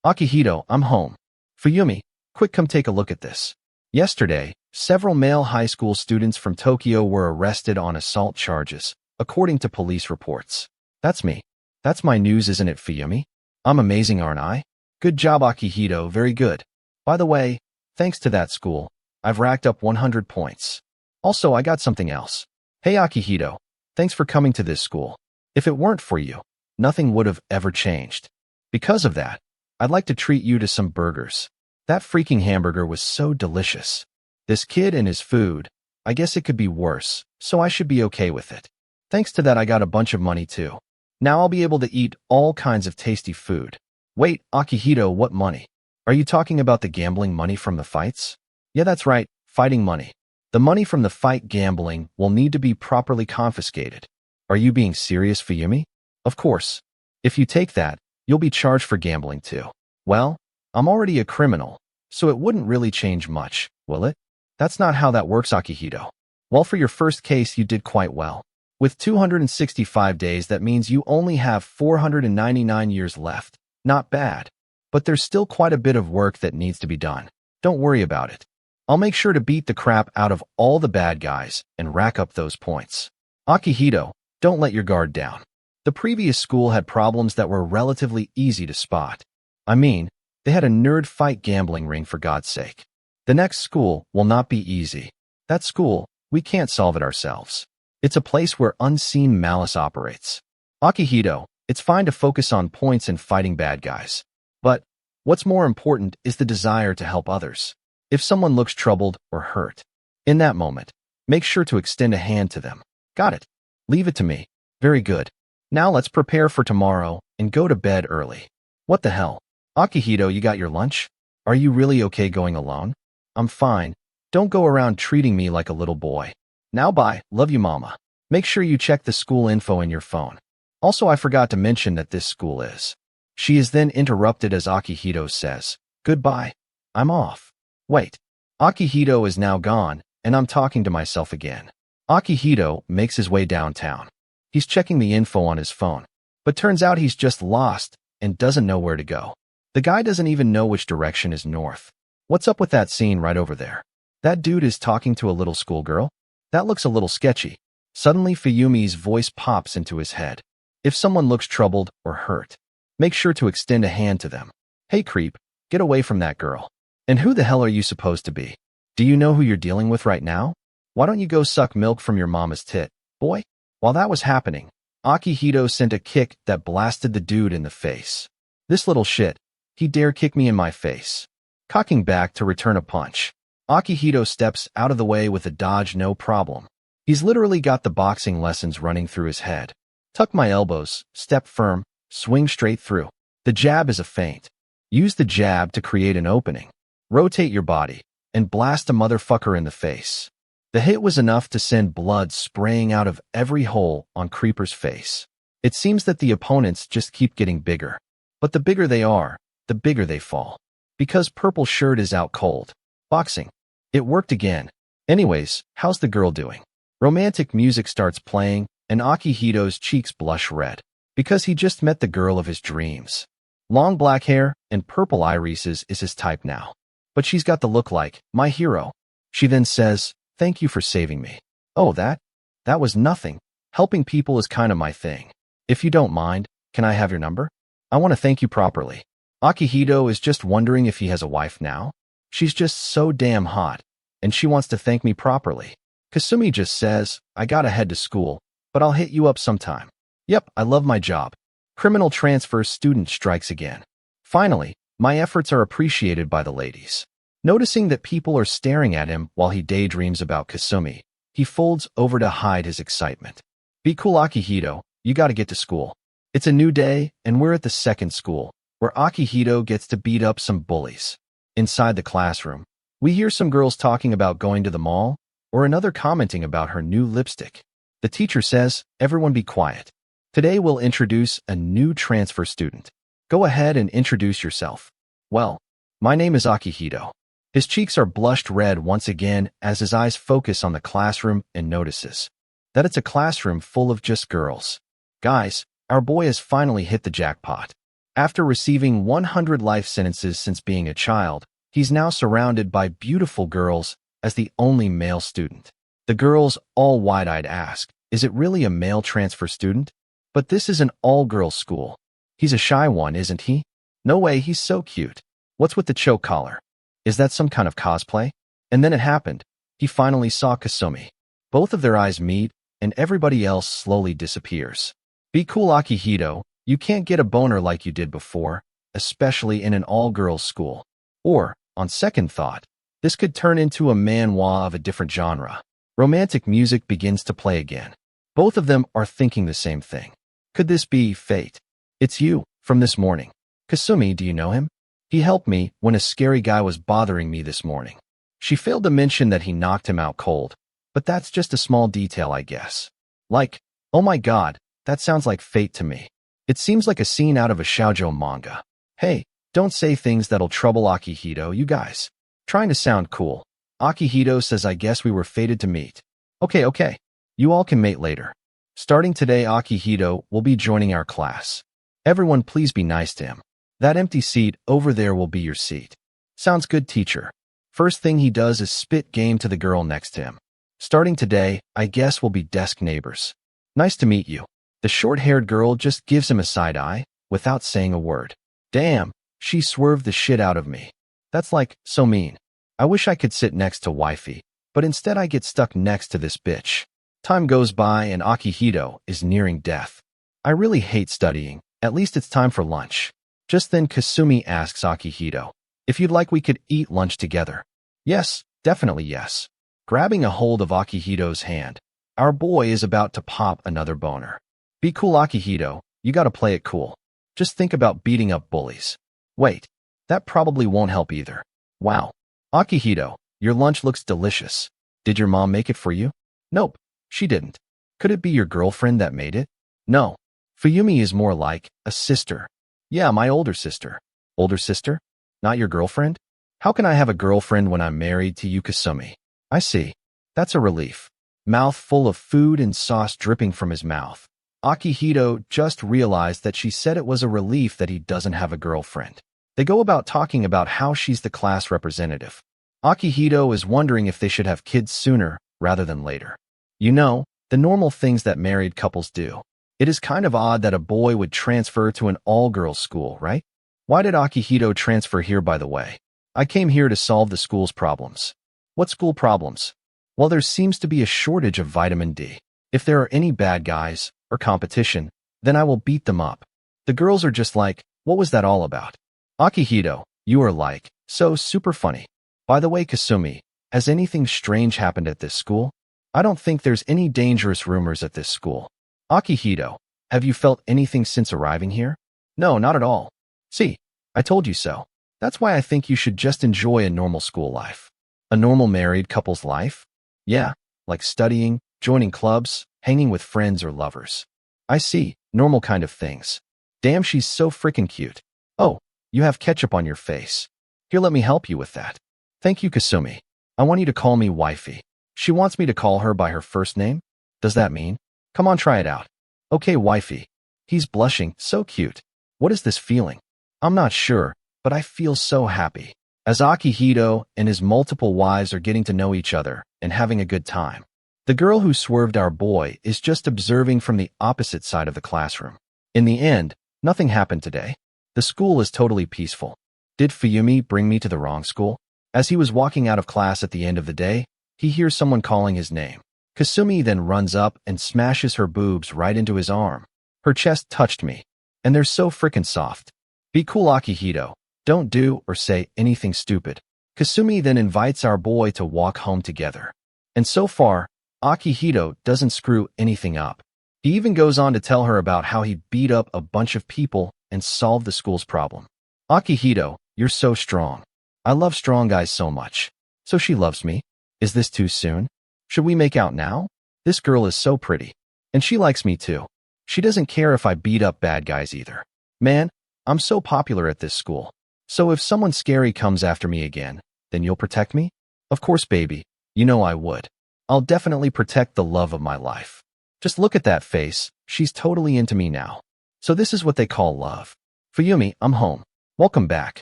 Speaker 1: Akihito, I'm home. Fuyumi, quick, come take a look at this. Yesterday, several male high school students from Tokyo were arrested on assault charges, according to police reports. That's me. That's my news, isn't it, Fuyumi? I'm amazing, aren't I? Good job, Akihito, very good. By the way, thanks to that school, I've racked up 100 points. Also, I got something else. Hey, Akihito, thanks for coming to this school. If it weren't for you, nothing would have ever changed. Because of that, I'd like to treat you to some burgers. That freaking hamburger was so delicious. This kid and his food, I guess it could be worse, so I should be okay with it. Thanks to that, I got a bunch of money too. Now I'll be able to eat all kinds of tasty food. Wait, Akihito, what money? Are you talking about the gambling money from the fights? Yeah, that's right, fighting money. The money from the fight gambling will need to be properly confiscated. Are you being serious, Fuyumi? Of course. If you take that, you'll be charged for gambling too. Well, I'm already a criminal, so it wouldn't really change much, will it? That's not how that works, Akihito. Well, for your first case, you did quite well. With 265 days, that means you only have 499 years left. Not bad. But there's still quite a bit of work that needs to be done. Don't worry about it. I'll make sure to beat the crap out of all the bad guys and rack up those points. Akihito, don't let your guard down. The previous school had problems that were relatively easy to spot. I mean, they had a nerd fight gambling ring, for God's sake. The next school will not be easy. That school, we can't solve it ourselves. It's a place where unseen malice operates. Akihito, it's fine to focus on points and fighting bad guys. But what's more important is the desire to help others. If someone looks troubled or hurt, in that moment, make sure to extend a hand to them. Got it. Leave it to me. Very good. Now let's prepare for tomorrow and go to bed early. What the hell? Akihito, you got your lunch? Are you really okay going alone? I'm fine. Don't go around treating me like a little boy. Now bye. Love you, mama. Make sure you check the school info in your phone. Also, I forgot to mention that this school is. She is then interrupted as Akihito says, goodbye. I'm off. Wait. Akihito is now gone, and I'm talking to myself again. Akihito makes his way downtown. He's checking the info on his phone, but turns out he's just lost and doesn't know where to go. The guy doesn't even know which direction is north. What's up with that scene right over there? That dude is talking to a little schoolgirl? That looks a little sketchy. Suddenly, Fuyumi's voice pops into his head. If someone looks troubled or hurt, make sure to extend a hand to them. Hey creep, get away from that girl. And who the hell are you supposed to be? Do you know who you're dealing with right now? Why don't you go suck milk from your mama's tit, boy? While that was happening, Akihito sent a kick that blasted the dude in the face. This little shit, he dare kick me in my face. Cocking back to return a punch, Akihito steps out of the way with a dodge no problem. He's literally got the boxing lessons running through his head. Tuck my elbows, step firm, swing straight through. The jab is a feint. Use the jab to create an opening. Rotate your body, and blast a motherfucker in the face. The hit was enough to send blood spraying out of every hole on Creeper's face. It seems that the opponents just keep getting bigger. But the bigger they are, the bigger they fall. Because Purple Shirt is out cold. Boxing. It worked again. Anyways, how's the girl doing? Romantic music starts playing, and Akihito's cheeks blush red. Because he just met the girl of his dreams. Long black hair and purple irises is his type now. But she's got the look like my hero. She then says, thank you for saving me. Oh, that was nothing. Helping people is kind of my thing. If you don't mind, can I have your number? I want to thank you properly. Akihito is just wondering if he has a wife now. She's just so damn hot, and she wants to thank me properly. Kasumi just says, I gotta head to school, but I'll hit you up sometime. Yep, I love my job. Criminal transfer student strikes again. Finally, my efforts are appreciated by the ladies. Noticing that people are staring at him while he daydreams about Kasumi, he folds over to hide his excitement. Be cool, Akihito. You gotta get to school. It's a new day, and we're at the second school, where Akihito gets to beat up some bullies. Inside the classroom, we hear some girls talking about going to the mall, or another commenting about her new lipstick. The teacher says, everyone be quiet. Today we'll introduce a new transfer student. Go ahead and introduce yourself. Well, my name is Akihito. His cheeks are blushed red once again as his eyes focus on the classroom and notices that it's a classroom full of just girls. Guys, our boy has finally hit the jackpot. After receiving 100 life sentences since being a child, he's now surrounded by beautiful girls as the only male student. The girls, all wide-eyed, ask, is it really a male transfer student? But this is an all-girls school. He's a shy one, isn't he? No way, he's so cute. What's with the choke collar? Is that some kind of cosplay? And then it happened. He finally saw Kasumi. Both of their eyes meet, and everybody else slowly disappears. Be cool, Akihito. You can't get a boner like you did before, especially in an all-girls school. Or, on second thought, this could turn into a manhwa of a different genre. Romantic music begins to play again. Both of them are thinking the same thing. Could this be fate? It's you, from this morning. Kasumi, do you know him? He helped me when a scary guy was bothering me this morning. She failed to mention that he knocked him out cold, but that's just a small detail, I guess. Like, oh my god, that sounds like fate to me. It seems like a scene out of a shoujo manga. Hey, Don't say things that'll trouble Akihito, you guys. Trying to sound cool. Akihito says I guess we were fated to meet. Okay. You all can mate later. Starting today, Akihito will be joining our class. Everyone please be nice to him. That empty seat over there will be your seat. Sounds good, teacher. First thing he does is spit game to the girl next to him. Starting today, I guess we'll be desk neighbors. Nice to meet you. The short-haired girl just gives him a side eye, without saying a word. Damn, she swerved the shit out of me. That's like, so mean. I wish I could sit next to wifey, but instead I get stuck next to this bitch. Time goes by and Akihito is nearing death. I really hate studying. At least it's time for lunch. Just then Kasumi asks Akihito, if you'd like we could eat lunch together. Yes, definitely yes. Grabbing a hold of Akihito's hand, our boy is about to pop another boner. Be cool, Akihito, you gotta play it cool. Just think about beating up bullies. Wait, that probably won't help either. Wow. Akihito, your lunch looks delicious. Did your mom make it for you? Nope, she didn't. Could it be your girlfriend that made it? No. Fuyumi is more like a sister. Yeah, my older sister. Older sister? Not your girlfriend? How can I have a girlfriend when I'm married to you, Kasumi? I see. That's a relief. Mouth full of food and sauce dripping from his mouth. Akihito just realized that she said it was a relief that he doesn't have a girlfriend. They go about talking about how she's the class representative. Akihito is wondering if they should have kids sooner rather than later. You know, the normal things that married couples do. It is kind of odd that a boy would transfer to an all-girls school, right? Why did Akihito transfer here, by the way? I came here to solve the school's problems. What school problems? Well, there seems to be a shortage of vitamin D. If there are any bad guys or competition, then I will beat them up. The girls are just like, what was that all about? Akihito, you are like, so super funny. By the way, Kasumi, has anything strange happened at this school? I don't think there's any dangerous rumors at this school. Akihito, have you felt anything since arriving here? No, not at all. See, I told you so. That's why I think you should just enjoy a normal school life. A normal married couple's life? Yeah, like studying, joining clubs, hanging with friends or lovers. I see, normal kind of things. Damn, she's so freaking cute. Oh, you have ketchup on your face. Here, let me help you with that. Thank you, Kasumi. I want you to call me wifey. She wants me to call her by her first name? Does that mean? Come on, try it out. Okay, wifey. He's blushing, so cute. What is this feeling? I'm not sure, but I feel so happy. As Akihito and his multiple wives are getting to know each other and having a good time. The girl who swerved our boy is just observing from the opposite side of the classroom. In the end, nothing happened today. The school is totally peaceful. Did Fuyumi bring me to the wrong school? As he was walking out of class at the end of the day, he hears someone calling his name. Kasumi then runs up and smashes her boobs right into his arm. Her chest touched me, and they're so frickin' soft. Be cool, Akihito. Don't do or say anything stupid. Kasumi then invites our boy to walk home together. And so far, Akihito doesn't screw anything up. He even goes on to tell her about how he beat up a bunch of people and solved the school's problem. Akihito, you're so strong. I love strong guys so much. So she loves me? Is this too soon? Should we make out now? This girl is so pretty. And she likes me too. She doesn't care if I beat up bad guys either. Man, I'm so popular at this school. So if someone scary comes after me again, then you'll protect me? Of course, baby. You know I would. I'll definitely protect the love of my life. Just look at that face. She's totally into me now. So this is what they call love. Fuyumi, I'm home. Welcome back.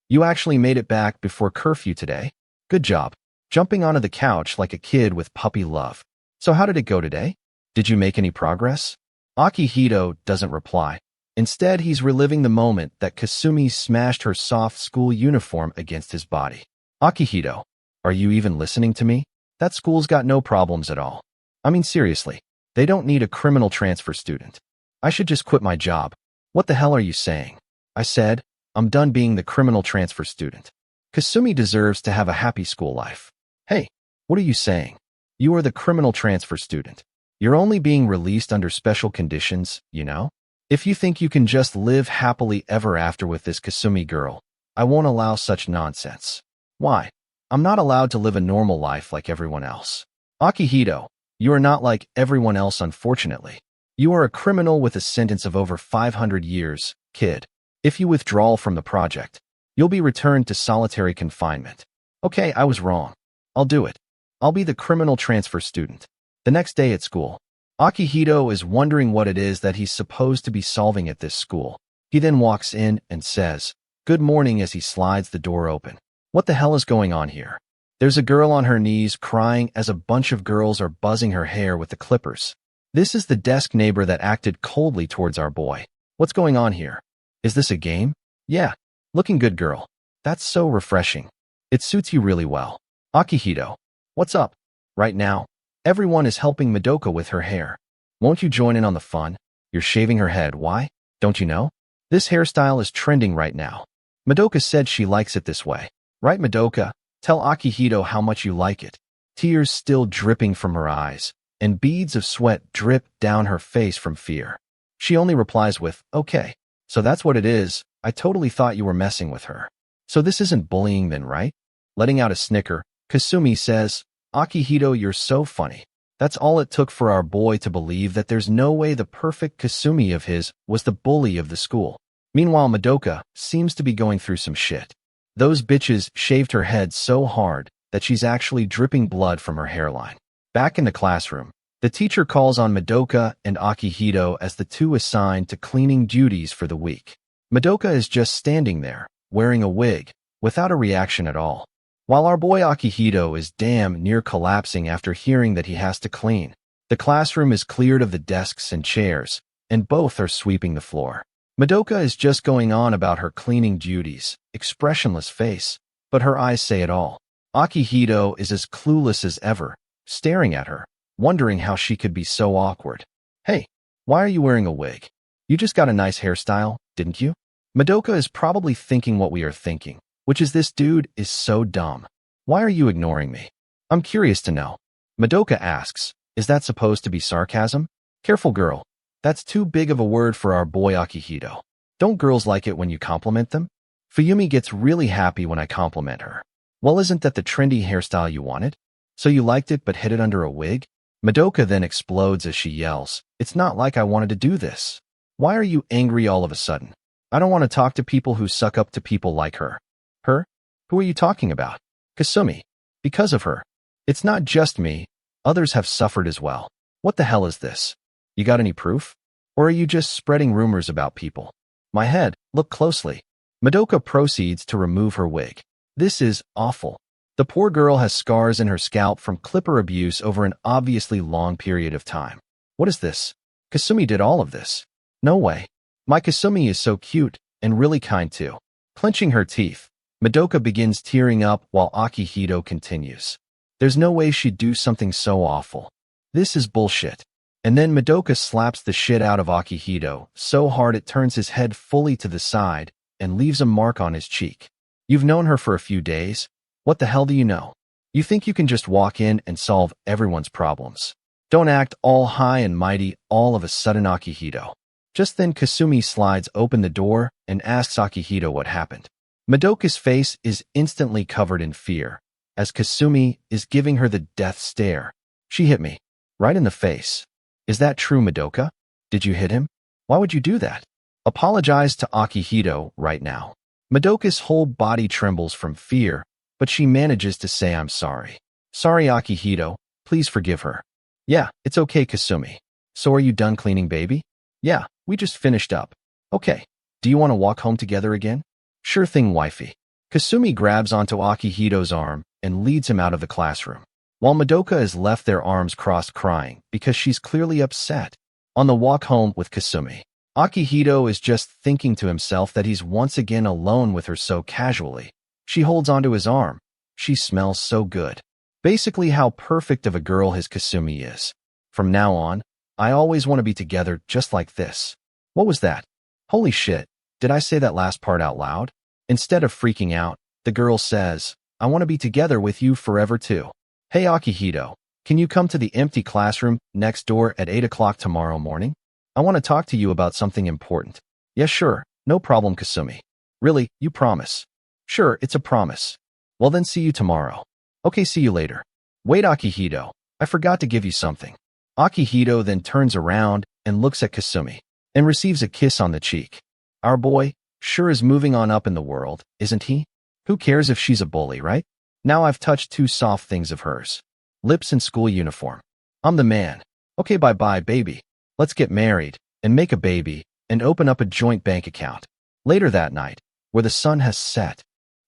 Speaker 1: You actually made it back before curfew today. Good job. Jumping onto the couch like a kid with puppy love. So how did it go today? Did you make any progress? Akihito doesn't reply. Instead, he's reliving the moment that Kasumi smashed her soft school uniform against his body. Akihito, are you even listening to me? That school's got no problems at all. I mean, seriously, they don't need a criminal transfer student. I should just quit my job. What the hell are you saying? I said, I'm done being the criminal transfer student. Kasumi deserves to have a happy school life. Hey, what are you saying? You are the criminal transfer student. You're only being released under special conditions, you know? If you think you can just live happily ever after with this Kasumi girl, I won't allow such nonsense. Why? I'm not allowed to live a normal life like everyone else. Akihito, you are not like everyone else, unfortunately. You are a criminal with a sentence of over 500 years, kid. If you withdraw from the project, You'll be returned to solitary confinement. Okay, I was wrong. I'll do it. I'll be the criminal transfer student. The next day at school, Akihito is wondering what it is that he's supposed to be solving at this school. He then walks in and says, "Good morning," as he slides the door open. What the hell is going on here? There's a girl on her knees crying as a bunch of girls are buzzing her hair with the clippers. This is the desk neighbor that acted coldly towards our boy. What's going on here? Is this a game? Yeah. Looking good, girl. That's so refreshing. It suits you really well. Akihito. What's up? Right now, everyone is helping Madoka with her hair. Won't you join in on the fun? You're shaving her head. Why? Don't you know? This hairstyle is trending right now. Madoka said she likes it this way. Right, Madoka? Tell Akihito how much you like it. Tears still dripping from her eyes, and beads of sweat drip down her face from fear. She only replies with, "Okay. So that's what it is. I totally thought you were messing with her. So this isn't bullying then, right?" Letting out a snicker, Kasumi says, "Akihito, you're so funny. That's all it took for our boy to believe that there's no way the perfect Kasumi of his was the bully of the school." Meanwhile, Madoka seems to be going through some shit. Those bitches shaved her head so hard that she's actually dripping blood from her hairline. Back in the classroom, the teacher calls on Madoka and Akihito as the two assigned to cleaning duties for the week. Madoka is just standing there, wearing a wig, without a reaction at all, while our boy Akihito is damn near collapsing after hearing that he has to clean. The classroom is cleared of the desks and chairs, and both are sweeping the floor. Madoka is just going on about her cleaning duties, expressionless face, but her eyes say it all. Akihito is as clueless as ever, staring at her, wondering how she could be so awkward. "Hey, why are you wearing a wig? You just got a nice hairstyle, didn't you?" Madoka is probably thinking what we are thinking, which is this dude is so dumb. "Why are you ignoring me? I'm curious to know." Madoka asks, "Is that supposed to be sarcasm?" "Careful, girl. That's too big of a word for our boy Akihito. Don't girls like it when you compliment them? Fuyumi gets really happy when I compliment her." "Well, isn't that the trendy hairstyle you wanted? So you liked it but hid it under a wig?" Madoka then explodes as she yells, "It's not like I wanted to do this. Why are you angry all of a sudden? I don't want to talk to people who suck up to people like her." "Her? Who are you talking about?" "Kasumi. Because of her. It's not just me. Others have suffered as well." "What the hell is this? You got any proof? Or are you just spreading rumors about people?" "My head, look closely." Madoka proceeds to remove her wig. This is awful. The poor girl has scars in her scalp from clipper abuse over an obviously long period of time. "What is this? Kasumi did all of this? No way. My Kasumi is so cute and really kind too." Clenching her teeth, Madoka begins tearing up while Akihito continues. "There's no way she'd do something so awful. This is bullshit." And then Madoka slaps the shit out of Akihito so hard it turns his head fully to the side and leaves a mark on his cheek. "You've known her for a few days. What the hell do you know? You think you can just walk in and solve everyone's problems? Don't act all high and mighty all of a sudden, Akihito." Just then Kasumi slides open the door and asks Akihito what happened. Madoka's face is instantly covered in fear, as Kasumi is giving her the death stare. "She hit me. Right in the face." "Is that true, Madoka? Did you hit him? Why would you do that? Apologize to Akihito right now." Madoka's whole body trembles from fear, but she manages to say, "I'm sorry." "Sorry, Akihito. Please forgive her." "Yeah, it's okay, Kasumi. So are you done cleaning, baby?" "Yeah, we just finished up." "Okay. Do you want to walk home together again?" "Sure thing, wifey." Kasumi grabs onto Akihito's arm and leads him out of the classroom, while Madoka is left their arms crossed crying because she's clearly upset. On the walk home with Kasumi, Akihito is just thinking to himself that he's once again alone with her so casually. She holds onto his arm. She smells so good. Basically how perfect of a girl his Kasumi is. "From now on, I always want to be together just like this." What was that? Holy shit, did I say that last part out loud? Instead of freaking out, the girl says, "I want to be together with you forever too." "Hey Akihito, can you come to the empty classroom next door at 8 o'clock tomorrow morning? I want to talk to you about something important." "Yes, sure, no problem, Kasumi." "Really, you promise?" "Sure, it's a promise." "Well then see you tomorrow." "Okay, see you later." "Wait, Akihito, I forgot to give you something." Akihito then turns around and looks at Kasumi and receives a kiss on the cheek. Our boy, Sure is moving on up in the world, isn't he? Who cares if she's a bully, right? Now I've touched two soft things of hers. Lips and school uniform. I'm the man. Okay, bye-bye, baby. Let's get married, and make a baby, and open up a joint bank account. Later that night, where the sun has set,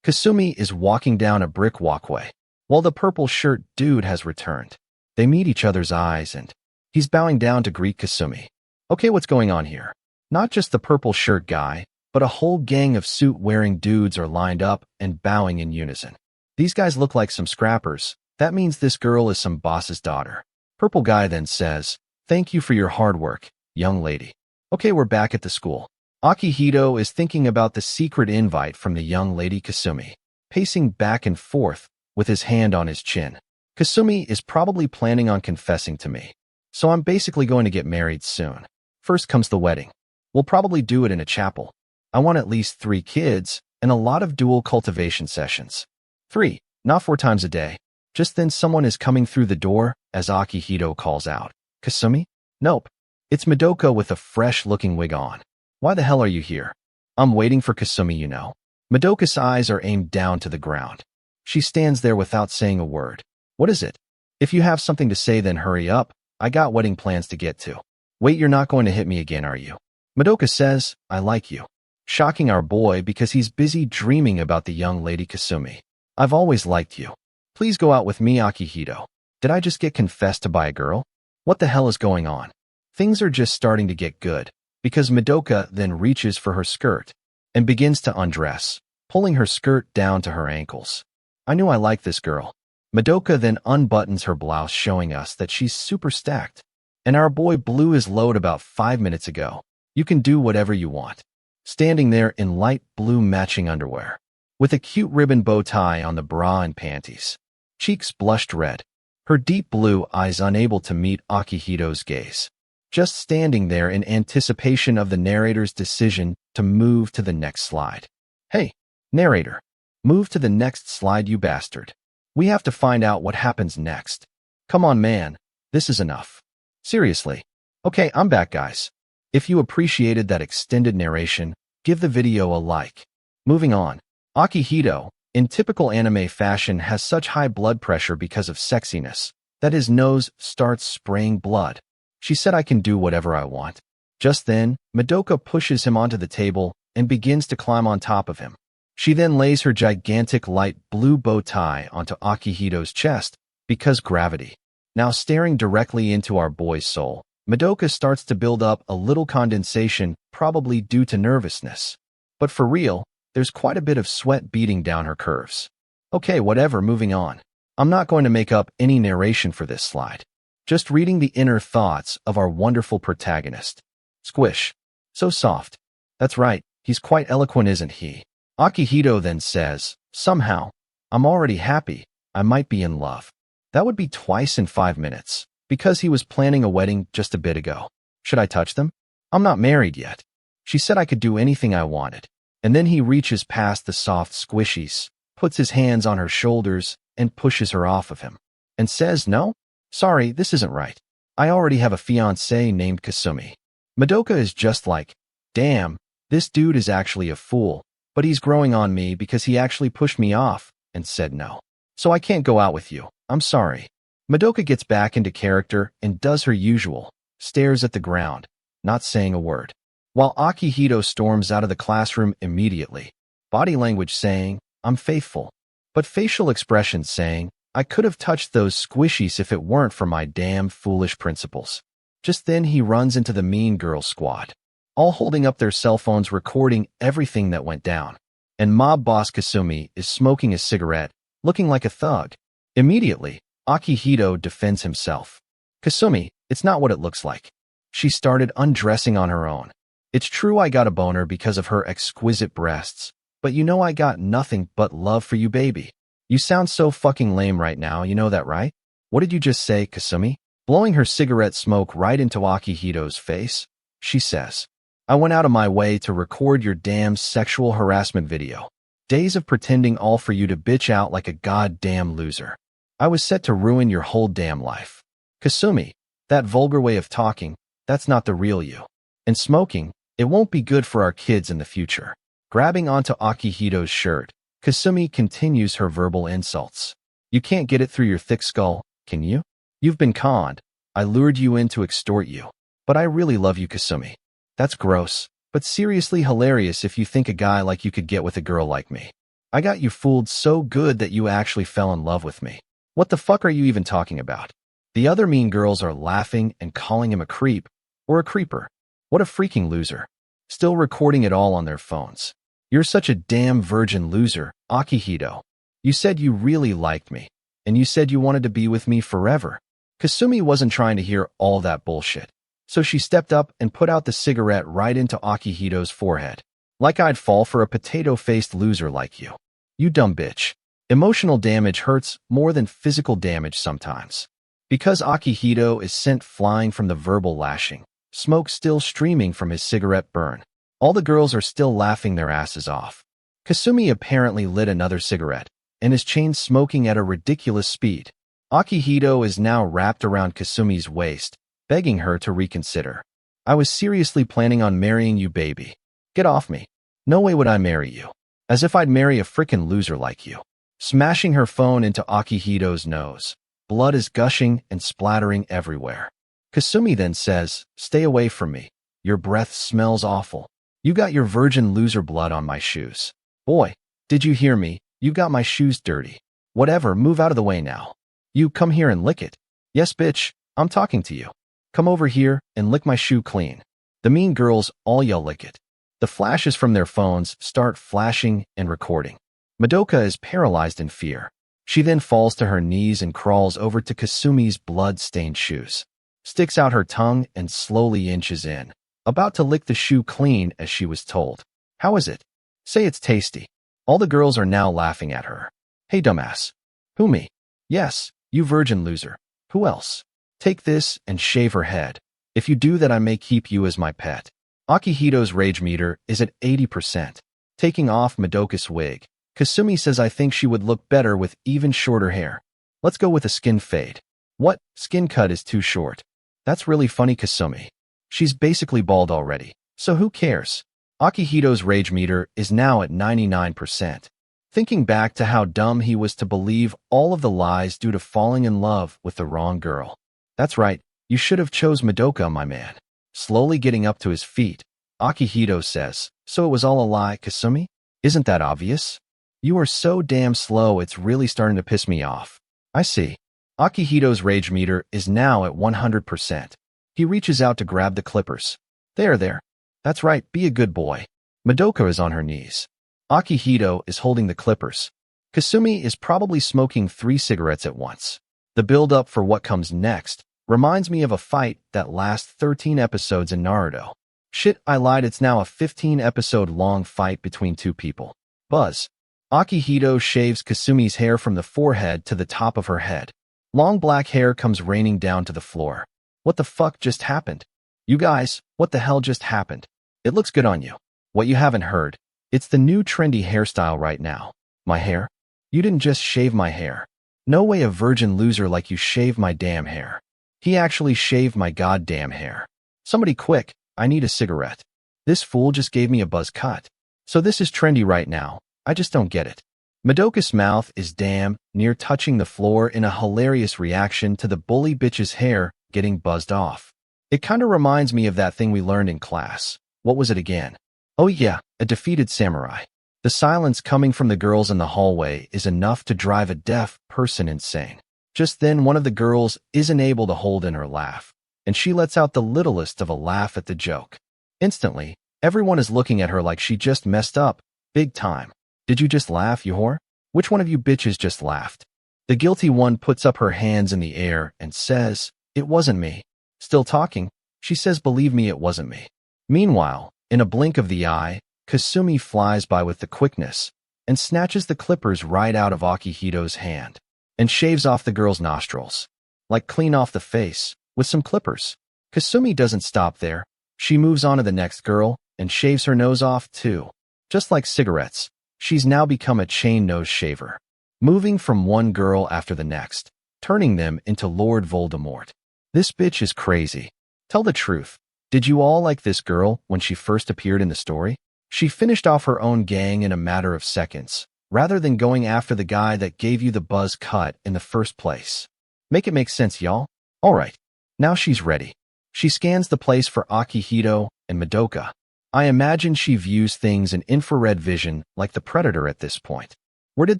Speaker 1: Kasumi is walking down a brick walkway, while the purple shirt dude has returned. They meet each other's eyes and he's bowing down to greet Kasumi. Okay, what's going on here? Not just the purple shirt guy, but a whole gang of suit-wearing dudes are lined up and bowing in unison. These guys look like some scrappers. That means this girl is some boss's daughter. Purple guy then says, "Thank you for your hard work, young lady." Okay, we're back at the school. Akihito is thinking about the secret invite from the young lady Kasumi, pacing back and forth with his hand on his chin. Kasumi is probably planning on confessing to me, so I'm basically going to get married soon. First comes the wedding. We'll probably do it in a chapel. I want at least 3 kids and a lot of dual cultivation sessions. 3, not 4 times a day. Just then someone is coming through the door as Akihito calls out. Kasumi? Nope. It's Madoka with a fresh-looking wig on. Why the hell are you here? I'm waiting for Kasumi, you know. Madoka's eyes are aimed down to the ground. She stands there without saying a word. What is it? If you have something to say, then hurry up. I got wedding plans to get to. Wait, you're not going to hit me again, are you? Madoka says, I like you. Shocking our boy because he's busy dreaming about the young lady Kasumi. I've always liked you. Please go out with me, Akihito. Did I just get confessed to by a girl? What the hell is going on? Things are just starting to get good, because Madoka then reaches for her skirt and begins to undress, pulling her skirt down to her ankles. I knew I liked this girl. Madoka then unbuttons her blouse, showing us that she's super stacked. And our boy blew his load about 5 minutes ago. You can do whatever you want. Standing there in light blue matching underwear, with a cute ribbon bow tie on the bra and panties. Cheeks blushed red, her deep blue eyes unable to meet Akihito's gaze. Just standing there in anticipation of the narrator's decision to move to the next slide. Hey, narrator, move to the next slide, you bastard. We have to find out what happens next. Come on, man, this is enough. Seriously. Okay, I'm back, guys. If you appreciated that extended narration, give the video a like. Moving on. Akihito, in typical anime fashion, has such high blood pressure because of sexiness that his nose starts spraying blood. She said I can do whatever I want. Just then, Madoka pushes him onto the table and begins to climb on top of him. She then lays her gigantic light blue bow tie onto Akihito's chest because gravity. Now staring directly into our boy's soul, Madoka starts to build up a little condensation, probably due to nervousness. But for real, there's quite a bit of sweat beating down her curves. Okay, whatever, moving on. I'm not going to make up any narration for this slide. Just reading the inner thoughts of our wonderful protagonist. Squish. So soft. That's right, he's quite eloquent, isn't he? Akihito then says, somehow, I'm already happy, I might be in love. That would be twice in 5 minutes, because he was planning a wedding just a bit ago. Should I touch them? I'm not married yet. She said I could do anything I wanted. And then he reaches past the soft squishies, puts his hands on her shoulders, and pushes her off of him. And says, no? Sorry, this isn't right. I already have a fiancée named Kasumi. Madoka is just like, damn, this dude is actually a fool, but he's growing on me because he actually pushed me off and said no. So I can't go out with you. I'm sorry. Madoka gets back into character and does her usual, stares at the ground, not saying a word. While Akihito storms out of the classroom immediately, body language saying, I'm faithful, but facial expressions saying, I could have touched those squishies if it weren't for my damn foolish principles. Just then he runs into the Mean Girl squad, all holding up their cell phones recording everything that went down. And mob boss Kasumi is smoking a cigarette, looking like a thug. Immediately, Akihito defends himself. Kasumi, it's not what it looks like. She started undressing on her own. It's true I got a boner because of her exquisite breasts, but you know I got nothing but love for you, baby. You sound so fucking lame right now, you know that, right? What did you just say, Kasumi? Blowing her cigarette smoke right into Akihito's face, she says, I went out of my way to record your damn sexual harassment video. Days of pretending all for you to bitch out like a goddamn loser. I was set to ruin your whole damn life. Kasumi, that vulgar way of talking, that's not the real you. And smoking, it won't be good for our kids in the future. Grabbing onto Akihito's shirt, Kasumi continues her verbal insults. You can't get it through your thick skull, can you? You've been conned. I lured you in to extort you. But I really love you, Kasumi. That's gross, but seriously hilarious if you think a guy like you could get with a girl like me. I got you fooled so good that you actually fell in love with me. What the fuck are you even talking about? The other mean girls are laughing and calling him a creep or a creeper. What a freaking loser. Still recording it all on their phones. You're such a damn virgin loser, Akihito. You said you really liked me, and you said you wanted to be with me forever. Kasumi wasn't trying to hear all that bullshit, so she stepped up and put out the cigarette right into Akihito's forehead. Like I'd fall for a potato-faced loser like you. You dumb bitch. Emotional damage hurts more than physical damage sometimes. Because Akihito is sent flying from the verbal lashing, smoke still streaming from his cigarette burn. All the girls are still laughing their asses off. Kasumi apparently lit another cigarette, and is chain smoking at a ridiculous speed. Akihito is now wrapped around Kasumi's waist, begging her to reconsider. I was seriously planning on marrying you, baby. Get off me. No way would I marry you. As if I'd marry a frickin' loser like you. Smashing her phone into Akihito's nose. Blood is gushing and splattering everywhere. Kasumi then says, stay away from me. Your breath smells awful. You got your virgin loser blood on my shoes. Boy, did you hear me? You got my shoes dirty. Whatever, move out of the way now. You come here and lick it. Yes, bitch, I'm talking to you. Come over here and lick my shoe clean. The mean girls all yell lick it. The flashes from their phones start flashing and recording. Madoka is paralyzed in fear. She then falls to her knees and crawls over to Kasumi's blood-stained shoes. Sticks out her tongue and slowly inches in, about to lick the shoe clean as she was told. How is it? Say it's tasty. All the girls are now laughing at her. Hey, dumbass. Who, me? Yes, you virgin loser. Who else? Take this and shave her head. If you do that, I may keep you as my pet. Akihito's rage meter is at 80%. Taking off Madoka's wig, Kasumi says I think she would look better with even shorter hair. Let's go with a skin fade. What? Skin cut is too short. That's really funny, Kasumi. She's basically bald already, so who cares? Akihito's rage meter is now at 99%. Thinking back to how dumb he was to believe all of the lies due to falling in love with the wrong girl. That's right, you should have chose Madoka, my man. Slowly getting up to his feet, Akihito says, so it was all a lie, Kasumi? Isn't that obvious? You are so damn slow, it's really starting to piss me off. I see. Akihito's rage meter is now at 100%. He reaches out to grab the clippers. There. That's right, be a good boy. Madoka is on her knees. Akihito is holding the clippers. Kasumi is probably smoking 3 cigarettes at once. The build-up for what comes next reminds me of a fight that lasts 13 episodes in Naruto. Shit, I lied, it's now a 15-episode-long fight between 2 people. Buzz. Akihito shaves Kasumi's hair from the forehead to the top of her head. Long black hair comes raining down to the floor. What the fuck just happened? You guys, what the hell just happened? It looks good on you. What you haven't heard, it's the new trendy hairstyle right now. My hair? You didn't just shave my hair. No way a virgin loser like you shaved my damn hair. He actually shaved my goddamn hair. Somebody quick, I need a cigarette. This fool just gave me a buzz cut. So this is trendy right now. I just don't get it. Madoka's mouth is damn near touching the floor in a hilarious reaction to the bully bitch's hair getting buzzed off. It kinda reminds me of that thing we learned in class. What was it again? Oh yeah, a defeated samurai. The silence coming from the girls in the hallway is enough to drive a deaf person insane. Just then, one of the girls isn't able to hold in her laugh, and she lets out the littlest of a laugh at the joke. Instantly, everyone is looking at her like she just messed up, big time. Did you just laugh, you whore? Which one of you bitches just laughed? The guilty one puts up her hands in the air and says, it wasn't me. Still talking, she says, believe me, it wasn't me. Meanwhile, in a blink of the eye, Kasumi flies by with the quickness and snatches the clippers right out of Akihito's hand and shaves off the girl's nostrils, like clean off the face, with some clippers. Kasumi doesn't stop there. She moves on to the next girl and shaves her nose off too. Just like cigarettes, she's now become a chain nose shaver, moving from one girl after the next, turning them into Lord Voldemort. This bitch is crazy. Tell the truth. Did you all like this girl when she first appeared in the story? She finished off her own gang in a matter of seconds, rather than going after the guy that gave you the buzz cut in the first place. Make it make sense, y'all? Alright, now she's ready. She scans the place for Akihito and Madoka. I imagine she views things in infrared vision like the Predator at this point. Where did